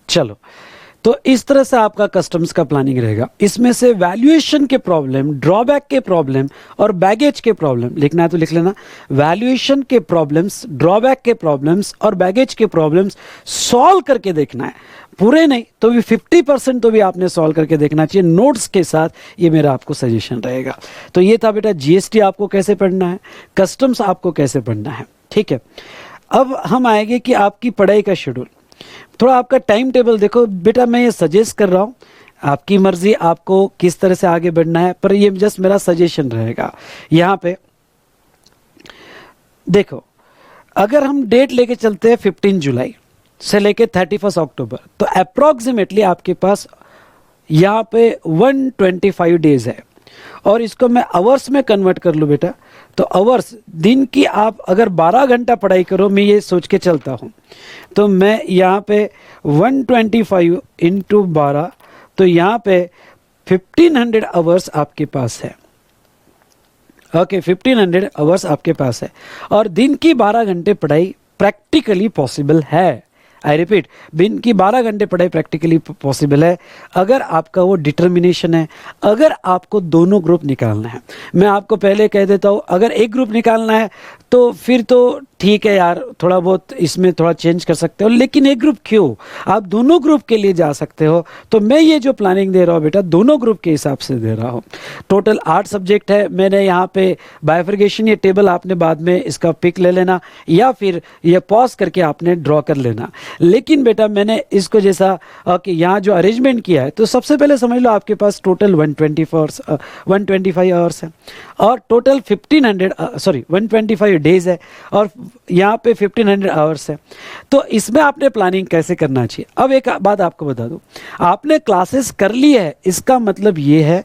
चलो तो इस तरह से आपका कस्टम्स का प्लानिंग रहेगा। इसमें से वैल्यूएशन के प्रॉब्लम, ड्रॉबैक के प्रॉब्लम और बैगेज के प्रॉब्लम लिखना है तो लिख लेना। वैल्यूएशन के प्रॉब्लम्स, ड्रॉबैक के प्रॉब्लम्स और बैगेज के प्रॉब्लम्स सॉल्व करके देखना है, पूरे नहीं तो भी 50% तो भी आपने सॉल्व करके देखना चाहिए नोट्स के साथ। ये मेरा आपको सजेशन रहेगा। तो ये था बेटा जीएसटी आपको कैसे पढ़ना है, कस्टम्स आपको कैसे पढ़ना है, ठीक है। अब हम आएंगे कि आपकी पढ़ाई का शेड्यूल, थोड़ा आपका टाइम टेबल देखो बेटा। मैं ये सजेस्ट कर रहा हूँ, आपकी मर्जी आपको किस तरह से आगे बढ़ना है, पर ये जस्ट मेरा सजेशन रहेगा। यहाँ पे देखो अगर हम डेट लेके चलते हैं 15 जुलाई से लेके 31 अक्टूबर, तो अप्रॉक्सीमेटली आपके पास यहाँ पे 125 डेज है। और इसको मैं आवर्स में कन्वर्ट कर लूँ बेटा, तो आवर्स दिन की आप अगर 12 घंटा पढ़ाई करो, मैं ये सोच के चलता हूँ, तो मैं यहाँ पे 125 इंटू 12, तो यहाँ पे 1500 आवर्स आपके पास है। ओके 1500 आवर्स आपके पास है और दिन की 12 घंटे पढ़ाई प्रैक्टिकली पॉसिबल है। आई रिपीट, दिन की 12 घंटे पढ़ाई प्रैक्टिकली पॉसिबल है अगर आपका वो डिटर्मिनेशन है, अगर आपको दोनों ग्रुप निकालना है। मैं आपको पहले कह देता हूँ, अगर एक ग्रुप निकालना है तो फिर तो ठीक है यार, थोड़ा बहुत इसमें थोड़ा चेंज कर सकते हो, लेकिन एक ग्रुप क्यों, आप दोनों ग्रुप के लिए जा सकते हो। तो मैं ये जो प्लानिंग दे रहा हूँ बेटा, दोनों ग्रुप के हिसाब से दे रहा हूँ। टोटल 8 सब्जेक्ट है। मैंने यहाँ पे बाइफर्गेशन, ये टेबल आपने बाद में इसका पिक ले लेना या फिर ये पॉज करके आपने ड्रॉ कर लेना। लेकिन बेटा मैंने इसको जैसा कि यहाँ जो अरेंजमेंट किया है, तो सबसे पहले समझ लो आपके पास टोटल 125 आवर्स है और टोटल 125 डेज है और यहाँ पे 1500 आवर्स है। तो इसमें आपने प्लानिंग कैसे करना चाहिए। अब एक बात आपको बता दूं, आपने क्लासेस कर ली है, इसका मतलब ये है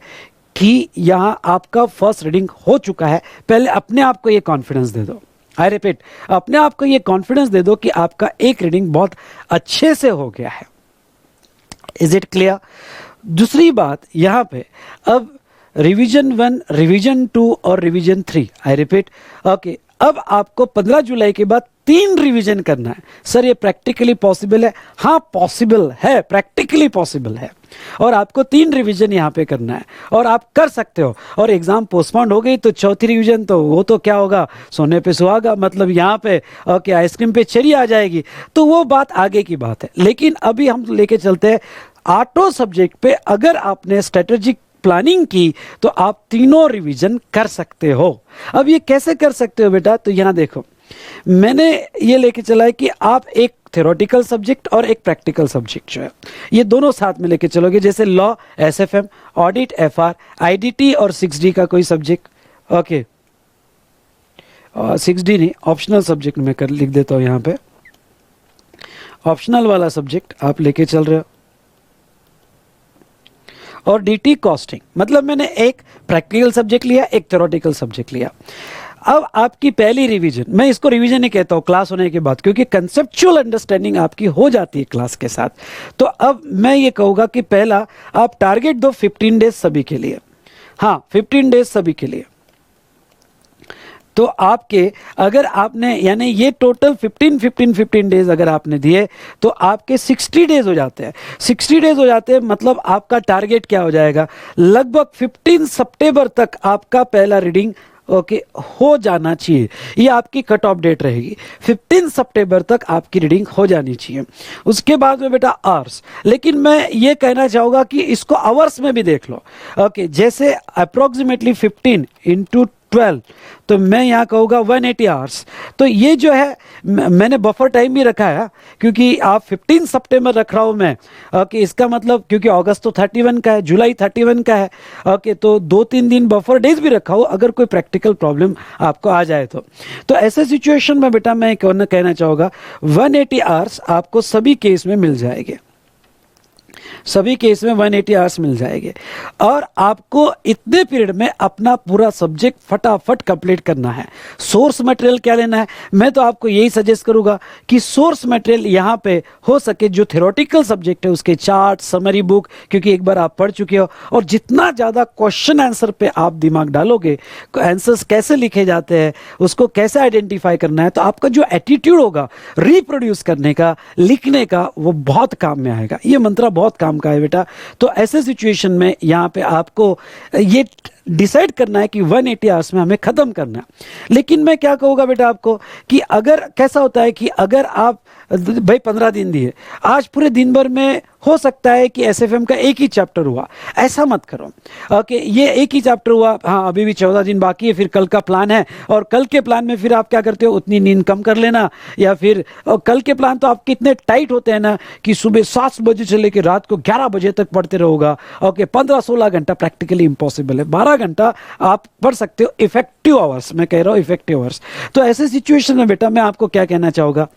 कि यहाँ आपका फर्स्ट रीडिंग हो चुका है। पहले अपने आप को ये कॉन्फिडेंस दे दो। आई रिपीट, अपने आप को ये कॉन्फिडेंस दे दो कि आपका एक रीडिंग बहुत अच्छे से हो गया है। Is it clear. दूसरी बात यहाँ पे, अब रिवीजन 1, रिवीजन 2 और रिवीजन 3, आई रिपीट, ओके, अब आपको 15 जुलाई के बाद 3 रिवीजन करना है। सर ये प्रैक्टिकली पॉसिबल है? हाँ पॉसिबल है, प्रैक्टिकली पॉसिबल है और आपको 3 रिवीजन यहाँ पे करना है और आप कर सकते हो। और एग्जाम पोस्टपोन्ड हो गई तो चौथी रिवीजन तो वो तो क्या होगा, सोने पे सुहागा, मतलब यहाँ पे ओके आइसक्रीम पे चेरी आ जाएगी, तो वो बात आगे की बात है। लेकिन अभी हम लेके चलते हैं 8 सब्जेक्ट पे। अगर आपने स्ट्रेटेजिक प्लानिंग की तो आप तीनों रिवीजन कर सकते हो। अब ये कैसे कर सकते हो बेटा, तो यहां देखो, मैंने ये लेके चला है कि आप एक थ्योरेटिकल सब्जेक्ट और एक प्रैक्टिकल सब्जेक्ट जो है, ये दोनों साथ में लेके चलोगे। जैसे law, SFM, audit, FR, IDT और 6D का कोई सब्जेक्ट, ओके 6D नहीं, ऑप्शनल सब्जेक्ट में कर लिख देता हूं यहां पे, ऑप्शनल वाला सब्जेक्ट आप लेके चल रहे हो। और डीटी कॉस्टिंग, मतलब मैंने एक प्रैक्टिकल सब्जेक्ट लिया, एक थ्योरेटिकल सब्जेक्ट लिया। अब आपकी पहली रिवीजन, मैं इसको रिवीजन ही कहता हूं क्लास होने के बाद, क्योंकि कंसेप्चुअल अंडरस्टैंडिंग आपकी हो जाती है क्लास के साथ। तो अब मैं ये कहूंगा कि पहला आप टारगेट दो 15 डेज सभी के लिए। हाँ 15 डेज सभी के लिए। तो आपके, अगर आपने यानी ये टोटल 15 डेज अगर आपने दिए तो आपके 60 डेज हो जाते हैं। 60 डेज हो जाते हैं, मतलब आपका टारगेट क्या हो जाएगा, लगभग 15 सितंबर तक आपका पहला रीडिंग ओके हो जाना चाहिए। ये आपकी कट ऑफ डेट रहेगी, 15 सितंबर तक आपकी रीडिंग हो जानी चाहिए। उसके बाद में बेटा आवर्स, लेकिन मैं ये कहना चाहूँगा कि इसको आवर्स में भी देख लो। ओके जैसे अप्रोक्सीमेटली 15 × 12, तो मैं यहाँ कहूँगा 180 आवर्स। तो ये जो है मैंने बफर टाइम भी रखा है, क्योंकि आप 15 सितंबर रख रहा हूँ मैं, ओके इसका मतलब क्योंकि अगस्त तो 31 का है, जुलाई 31 का है, ओके तो 2-3 दिन बफर डेज भी रखा हो अगर कोई प्रैक्टिकल प्रॉब्लम आपको आ जाए तो ऐसे सिचुएशन में बेटा मैं कहना चाहूँगा 180 आवर्स आपको सभी केस में मिल जाएंगे, सभी केस में 180 आवर्स मिल जाएंगे। और आपको इतने पीरियड में अपना पूरा सब्जेक्ट फटाफट कंप्लीट करना है। सोर्स मटेरियल क्या लेना है, मैं तो आपको यही सजेस्ट करूंगा कि सोर्स मटेरियल यहाँ पे हो सके जो थ्योरेटिकल सब्जेक्ट है उसके चार्ट, समरी बुक, क्योंकि एक बार आप पढ़ चुके हो, और जितना ज़्यादा क्वेश्चन आंसर पे आप दिमाग डालोगे, आंसर्स कैसे लिखे जाते हैं, उसको कैसे आइडेंटिफाई करना है, तो आपका जो एटीट्यूड होगा रिप्रोड्यूस करने का, लिखने का, वो बहुत काम में आएगा। ये मंत्र बहुत काम का है बेटा। तो ऐसे सिचुएशन में यहाँ पे आपको ये डिसाइड करना है कि 180 आवर्स में हमें खत्म करना है। लेकिन मैं क्या कहूँगा बेटा आपको कि अगर कैसा होता है कि अगर आप भाई 15 दिन दिए, आज पूरे दिन भर में हो सकता है कि एसएफएम का एक ही चैप्टर हुआ, ऐसा मत करो। ओके ये एक ही चैप्टर हुआ, हाँ अभी भी 14 दिन बाकी है, फिर कल का प्लान है, और कल के प्लान में फिर आप क्या करते हो, उतनी नींद कम कर लेना, या फिर कल के प्लान तो आपके इतने टाइट होते हैं ना कि सुबह 7 बजे से लेकर रात को 11 बजे तक पढ़ते रहोगा। ओके 15-16 घंटा प्रैक्टिकली इंपॉसिबल है, 12 घंटा आप पढ़ सकते हो इफेक्टिव आवर्स, मैं कह रहा हूँ इफेक्टिव आवर्स। तो ऐसे सिचुएशन में बेटा मैं आपको क्या कहना चाहूँगा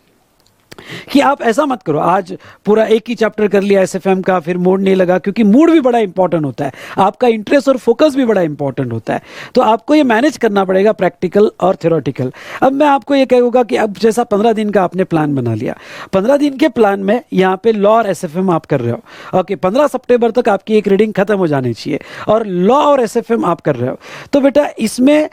कि आप ऐसा मत करो, आज पूरा एक ही चैप्टर कर लिया एसएफएम का, फिर मूड नहीं लगा, क्योंकि मूड भी बड़ा इंपॉर्टेंट होता है, आपका इंटरेस्ट और फोकस भी बड़ा इंपॉर्टेंट होता है। तो आपको ये मैनेज करना पड़ेगा प्रैक्टिकल और थ्योरेटिकल। अब मैं आपको ये कहूँगा कि अब जैसा 15 दिन का आपने प्लान बना लिया, 15 दिन के प्लान में यहाँ पे लॉ और एसएफएम आप कर रहे हो। ओके 15 सितंबर तक आपकी एक रीडिंग खत्म हो जानी चाहिए और लॉ और एसएफएम आप कर रहे हो। तो बेटा इसमें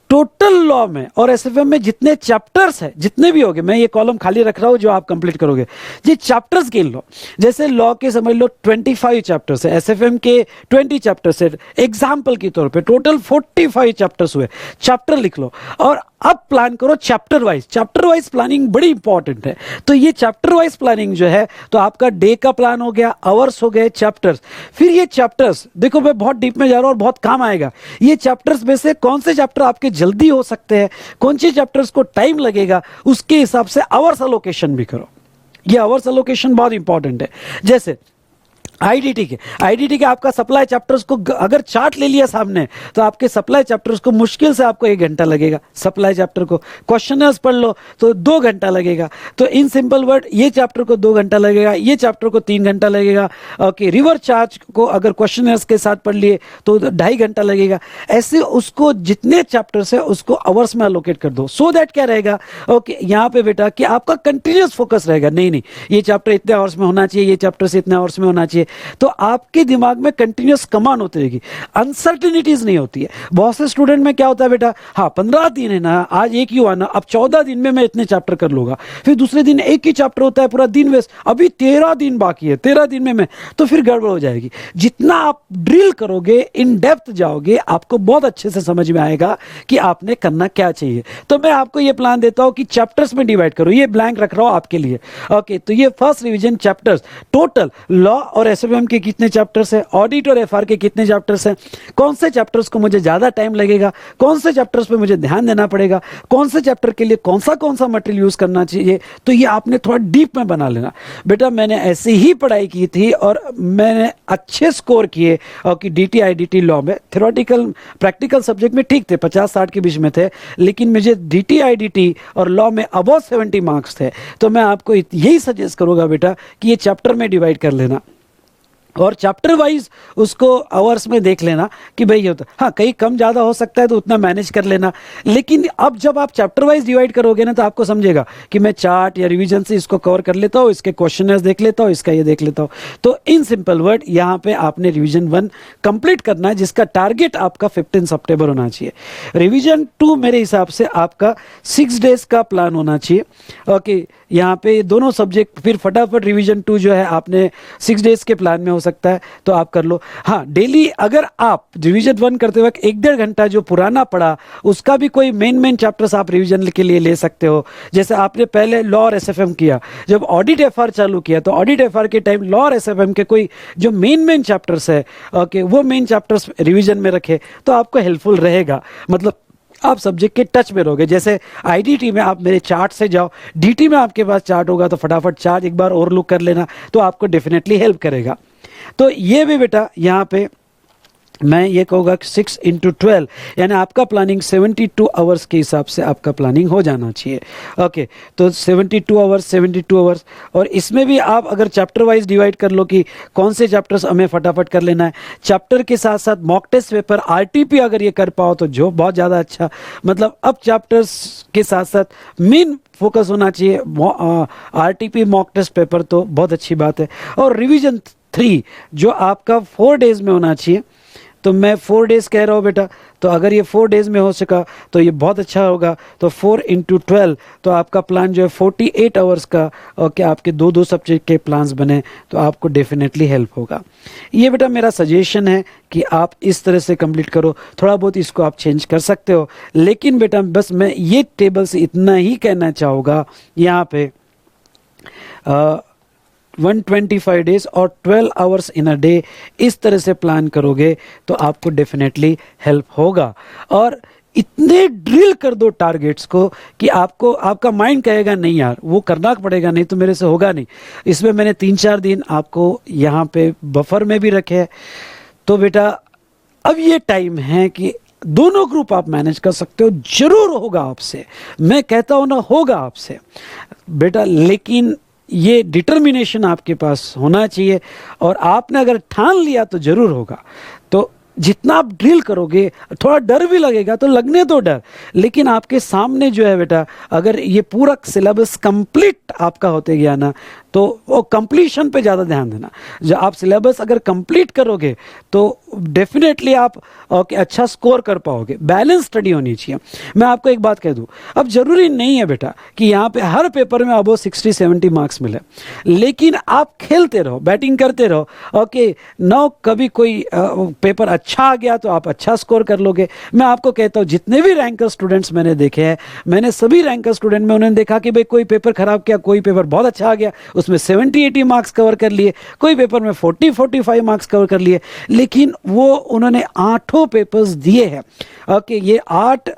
टोटल लॉ में और एसएफएम में जितने चैप्टर्स है, जितने भी होंगे, मैं ये कॉलम खाली रख रहा हूं जो आप कंप्लीट करोगे, ये चैप्टर्स गिन लो। जैसे लॉ के समझ लो 25 चैप्टर्स है, एसएफएम के 20 चैप्टर्स है, एग्जाम्पल के तौर पे टोटल 45 चैप्टर्स हुए। चैप्टर लिख लो और अब प्लान करो chapter wise. Chapter wise planning बड़ी इंपॉर्टेंट है। तो ये चैप्टर वाइज प्लानिंग जो है, तो आपका डे का प्लान हो गया, आवर्स हो गए, चैप्टर्स। फिर ये चैप्टर्स देखो, मैं बहुत डीप में जा रहा हूं और बहुत काम आएगा। ये चैप्टर्स में से कौन से चैप्टर आपके जल्दी हो सकते हैं, कौन से चैप्टर्स को टाइम लगेगा, उसके हिसाब से आवर्स अलोकेशन भी करो। ये आवर्स अलोकेशन बहुत इंपॉर्टेंट है। जैसे आईडीटी के आपका सप्लाई चैप्टर्स को अगर चार्ट ले लिया सामने, तो आपके सप्लाई चैप्टर्स को मुश्किल से आपको 1 घंटा लगेगा। सप्लाई चैप्टर को क्वेश्चनर्स पढ़ लो तो 2 घंटा लगेगा। तो इन सिंपल वर्ड, ये चैप्टर को 2 घंटा लगेगा, ये चैप्टर को 3 घंटा लगेगा। ओके, रिवर चार्ज को अगर क्वेश्चनर्स के साथ पढ़ लिए तो 2.5 घंटा लगेगा। ऐसे उसको जितने चैप्टर्स है उसको आवर्स में अलोकेट कर दो। सो दैट क्या रहेगा, ओके, यहाँ पे बेटा कि आपका कंटिन्यूस फोकस रहेगा। नहीं, ये चैप्टर इतने आवर्स में होना चाहिए, ये चैप्टर से इतने आवर्स में होना चाहिए। तो आपके दिमाग में कंटिन्यूस कमांड होती रहेगी, अनसर्टेनिटीज नहीं होती है। बहुत से स्टूडेंट में क्या होता है बेटा, हाँ 15 दिन है ना, आज एक ही हुआ ना, अब 14 दिन में मैं इतने चैप्टर कर लूंगा। फिर दूसरे दिन एक ही चैप्टर होता है, पूरा दिन वेस्ट, अभी 13 दिन बाकी है, 13 दिन में मैं, तो फिर गड़बड़ हो जाएगी। जितना आप ड्रिल करोगे, इन डेप्थ जाओगे, आपको बहुत अच्छे से समझ में आएगा कि आपने करना क्या चाहिए। तो मैं आपको ये प्लान देता हूं कि चैप्टर्स में डिवाइड करो। ये ब्लैंक रख रहा हूं आपके लिए। ओके, तो ये first revision chapters, total law और एसएफएम के कितने चैप्टर्स है, ऑडिट और एफआर के कितने चैप्टर्स हैं, कौन से चैप्टर्स को मुझे ज्यादा टाइम लगेगा, कौन से चैप्टर्स पे मुझे ध्यान देना पड़ेगा, कौन से चैप्टर के लिए कौन सा मटेरियल यूज करना चाहिए। तो ये आपने थोड़ा डीप में बना लेना। बेटा मैंने ऐसे ही पढ़ाई की थी और मैंने अच्छे स्कोर किए कि डीटी आईडीटी लॉ में। थ्योरेटिकल प्रैक्टिकल सब्जेक्ट में ठीक थे, 50-60 के बीच में थे, लेकिन मुझे डीटी आईडीटी और लॉ में अबव 70 मार्क्स थे। तो मैं आपको यही सजेस्ट करूंगा बेटा कि ये चैप्टर में डिवाइड कर लेना और चैप्टर वाइज उसको आवर्स में देख लेना कि भाई ये होता, हाँ कहीं कम ज़्यादा हो सकता है तो उतना मैनेज कर लेना। लेकिन अब जब आप चैप्टर वाइज डिवाइड करोगे ना, तो आपको समझेगा कि मैं चार्ट या रिवीजन से इसको कवर कर लेता हूँ, इसके क्वेश्चनर्स देख लेता हूँ, इसका ये देख लेता हूँ। तो इन सिंपल वर्ड, यहाँ पे आपने रिवीजन 1 कंप्लीट करना है, जिसका टारगेट आपका 15 सितंबर होना चाहिए। रिवीजन 2 मेरे हिसाब से आपका 6 डेज का प्लान होना चाहिए। ओके, यहाँ पे दोनों सब्जेक्ट फिर फटाफट रिवीजन 2 जो है आपने 6 डेज के प्लान में हो सकता है, तो आप कर लो। हाँ, डेली अगर आप रिवीजन 1 करते वक्त 1-1.5 घंटा जो पुराना पढ़ा, उसका भी कोई मेन चैप्टर्स आप रिवीजन के लिए ले सकते हो। जैसे आपने पहले लॉ और एसएफएम किया, जब ऑडिट एफआर चालू किया तो ऑडिट एफआर के टाइम लॉ और एसएफएम के कोई जो मेन चैप्टर्स है, ओके, वो मेन चैप्टर्स रिवीजन में रखे तो आपको हेल्पफुल रहेगा। मतलब आप सब्जेक्ट के टच में रहोगे। जैसे आईडीटी में आप मेरे चार्ट से जाओ, डीटी में आपके पास चार्ट होगा तो फटाफट चार्ट एक बार और लुक कर लेना, तो आपको डेफिनेटली हेल्प करेगा। तो ये भी बेटा यहाँ पे मैं ये कहूँगा 6 × 12 यानी आपका प्लानिंग 72 आवर्स के हिसाब से आपका प्लानिंग हो जाना चाहिए। ओके, तो 72 आवर्स और इसमें भी आप अगर चैप्टर वाइज डिवाइड कर लो कि कौन से चैप्टर्स हमें फटाफट कर लेना है। चैप्टर के साथ साथ मॉक टेस्ट पेपर आरटीपी अगर ये कर पाओ तो जो बहुत ज़्यादा अच्छा। मतलब अब चैप्टर्स के साथ साथ मेन फोकस होना चाहिए आरटीपी मॉक टेस्ट पेपर, तो बहुत अच्छी बात है। और रिवीजन 3 जो आपका 4 डेज में होना चाहिए, तो मैं 4 डेज कह रहा हूँ बेटा, तो अगर ये 4 डेज में हो सका तो ये बहुत अच्छा होगा। तो 4 × 12 तो आपका प्लान जो है 48 आवर्स का, और क्या आपके 2-2 सब्जेक्ट के प्लान्स बने तो आपको डेफिनेटली हेल्प होगा। ये बेटा मेरा सजेशन है कि आप इस तरह से कंप्लीट करो। थोड़ा बहुत इसको आप चेंज कर सकते हो, लेकिन बेटा बस मैं ये टेबल से इतना ही कहना चाहूँगा यहाँ पे 125 डेज और 12 आवर्स इन अ डे, इस तरह से प्लान करोगे तो आपको डेफिनेटली हेल्प होगा। और इतने ड्रिल कर दो टारगेट्स को कि आपको आपका माइंड कहेगा नहीं यार वो करना पड़ेगा, नहीं तो मेरे से होगा नहीं। इसमें मैंने 3-4 दिन आपको यहाँ पे बफर में भी रखे हैं। तो बेटा अब ये टाइम है कि दोनों ग्रुप आप मैनेज कर सकते हो। जरूर होगा आपसे, मैं कहता हूँ ना होगा आपसे बेटा, लेकिन ये डिटर्मिनेशन आपके पास होना चाहिए और आपने अगर ठान लिया तो जरूर होगा। तो जितना आप ड्रिल करोगे, थोड़ा डर भी लगेगा तो लगने दो डर, लेकिन आपके सामने जो है बेटा, अगर ये पूरा सिलेबस कंप्लीट आपका होते गया ना, तो वो कंप्लीशन पे ज़्यादा ध्यान देना। जब आप सिलेबस अगर कंप्लीट करोगे तो डेफिनेटली आप अच्छा स्कोर कर पाओगे। बैलेंस स्टडी होनी चाहिए। मैं आपको एक बात कह दूं, अब जरूरी नहीं है बेटा कि यहाँ पे हर पेपर में अबो 60-70 मार्क्स मिले, लेकिन आप खेलते रहो, बैटिंग करते रहो। ओके, नो कभी कोई पेपर अच्छा आ गया तो आप अच्छा स्कोर कर लोगे। मैं आपको कहता हूँ, जितने भी रैंकर स्टूडेंट्स मैंने देखे हैं, मैंने सभी रैंकर स्टूडेंट में उन्होंने देखा कि भाई कोई पेपर खराब किया, कोई पेपर बहुत अच्छा आ गया, उसमें 70-80 मार्क्स कवर कर लिए, कोई पेपर में 40-45 मार्क्स कवर कर लिए, लेकिन वो उन्होंने 8 पेपर्स दिए हैं। ओके, ये 8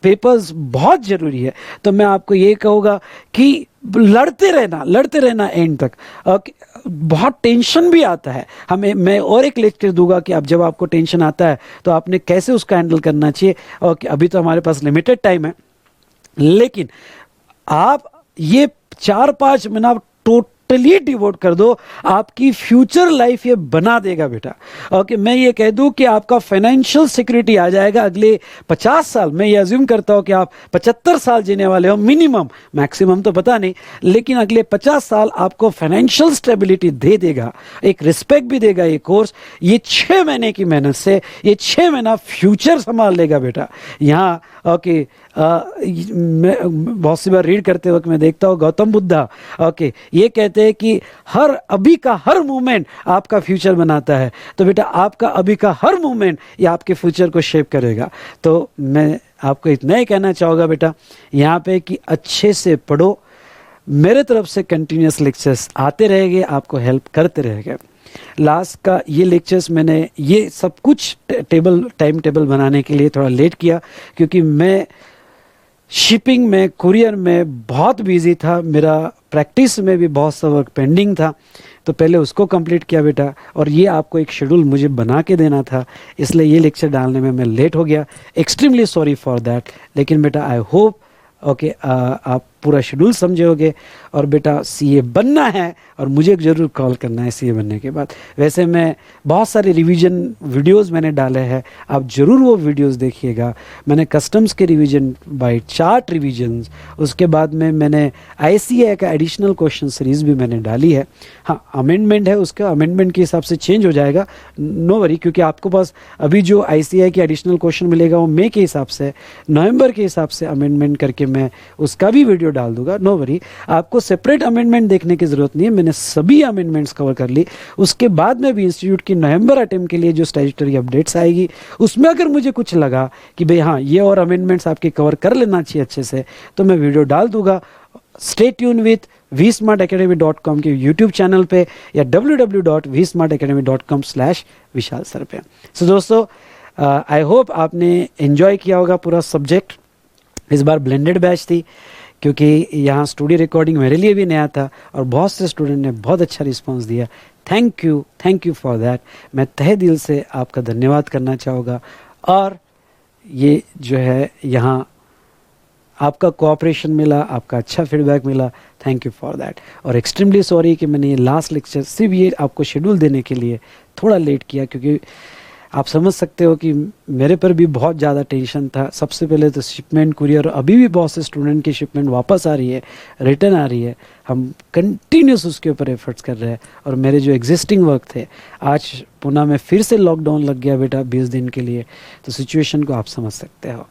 पेपर्स बहुत जरूरी है। तो मैं आपको ये कहूँगा कि लड़ते रहना एंड तक। ओके, बहुत टेंशन भी आता है हमें, मैं और एक लेक्चर दूंगा कि अब जब आपको टेंशन आता है तो आपने कैसे उसका हैंडल करना चाहिए। ओके, अभी तो हमारे पास लिमिटेड टाइम है, लेकिन आप ये 4-5 मिनट टोटली डिवोट कर दो, आपकी फ्यूचर लाइफ ये बना देगा बेटा। ओके, मैं ये कह दूं कि आपका फाइनेंशियल सिक्योरिटी आ जाएगा अगले 50 साल। मैं ये अज्यूम करता हूं कि आप 75 साल जीने वाले हो मिनिमम, मैक्सिमम तो पता नहीं, लेकिन अगले 50 साल आपको फाइनेंशियल स्टेबिलिटी दे देगा, एक रिस्पेक्ट भी देगा ये कोर्स। ये 6 महीने की मेहनत से ये 6 महीना फ्यूचर संभाल लेगा बेटा। यहाँ ओके, मैं बहुत सी बार रीड करते वक्त मैं देखता हूँ गौतम बुद्धा ओके ये कहते हैं कि हर अभी का हर मूवमेंट आपका फ्यूचर बनाता है। तो बेटा आपका अभी का हर मूवमेंट ये आपके फ्यूचर को शेप करेगा। तो मैं आपको इतना ही कहना चाहूँगा बेटा यहाँ पे कि अच्छे से पढ़ो। मेरे तरफ से कंटिन्यूस लेक्चर्स आते रहेंगे, आपको हेल्प करते रहेंगे। लास्ट का ये लेक्चर्स मैंने ये सब कुछ टाइम टेबल बनाने के लिए थोड़ा लेट किया, क्योंकि मैं शिपिंग में, कुरियर में बहुत बिजी था, मेरा प्रैक्टिस में भी बहुत सा वर्क पेंडिंग था, तो पहले उसको कंप्लीट किया बेटा। और ये आपको एक शेड्यूल मुझे बना के देना था, इसलिए ये लेक्चर डालने में मैं लेट हो गया। Extremely sorry for that. लेकिन बेटा आई होप ओके आप पूरा शेड्यूल समझोगे। और बेटा सीए बनना है और मुझे ज़रूर कॉल करना है सीए बनने के बाद। वैसे मैं बहुत सारे रिवीजन वीडियोस मैंने डाले हैं, आप ज़रूर वो वीडियोस देखिएगा। मैंने कस्टम्स के रिवीजन बाय चार्ट रिवीजन्स, उसके बाद में मैंने आईसीए का एडिशनल क्वेश्चन सीरीज़ भी मैंने डाली है। हाँ, अमेंडमेंट है, उसका अमेंडमेंट के हिसाब से चेंज हो जाएगा, नो वरी, क्योंकि आपको पास अभी जो आईसीए की एडिशनल क्वेश्चन मिलेगा वो मई के हिसाब से, नवंबर के हिसाब से अमेंडमेंट करके मैं उसका भी वीडियो डाल दूंगा, नो वरी। आपको सेपरेट अमेंडमेंट देखने की ज़रूरत नहीं है, मैंने सभी अमेंडमेंट्स कवर कर ली। उसके बाद में भी इंस्टीट्यूट की नवंबर अटेम्प्ट के लिए जो स्टैट्यूटरी अपडेट्स आएगी उसमें अगर मुझे कुछ लगा कि भाई हाँ ये और अमेंडमेंट्स आपके कवर कर लेना चाहिए अच्छे से, तो मैं वीडियो डाल दूंगा। स्टे ट्यून विथ vsmartacademy.com के यूट्यूब चैनल पे या www.vsmartacademy.com/विशाल सर पे। सो दोस्तों आई होप आपने एंजॉय किया होगा पूरा सब्जेक्ट। इस बार ब्लेंडेड बैच थी, क्योंकि यहाँ स्टूडियो रिकॉर्डिंग मेरे लिए भी नया था और बहुत से स्टूडेंट ने बहुत अच्छा रिस्पांस दिया। Thank you for that. मैं तहे दिल से आपका धन्यवाद करना चाहूँगा। और ये जो है यहाँ आपका कोऑपरेशन मिला, आपका अच्छा फीडबैक मिला, थैंक यू फॉर दैट। और एक्सट्रीमली सॉरी कि मैंने ये लास्ट लेक्चर सिर्फ ये आपको शेड्यूल देने के लिए थोड़ा लेट किया, क्योंकि आप समझ सकते हो कि मेरे पर भी बहुत ज़्यादा टेंशन था। सबसे पहले तो शिपमेंट कुरियर, अभी भी बहुत से स्टूडेंट की शिपमेंट वापस आ रही है, रिटर्न आ रही है, हम कंटिन्यूस उसके ऊपर एफर्ट्स कर रहे हैं। और मेरे जो एग्जिस्टिंग वर्क थे, आज पुणे में फिर से लॉकडाउन लग गया बेटा 20 दिन के लिए, तो सिचुएशन को आप समझ सकते हो।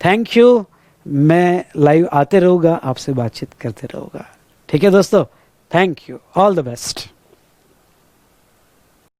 Thank you. मैं लाइव आते रहूँगा, आपसे बातचीत करते रहूँगा। ठीक है दोस्तों, thank you, all the best.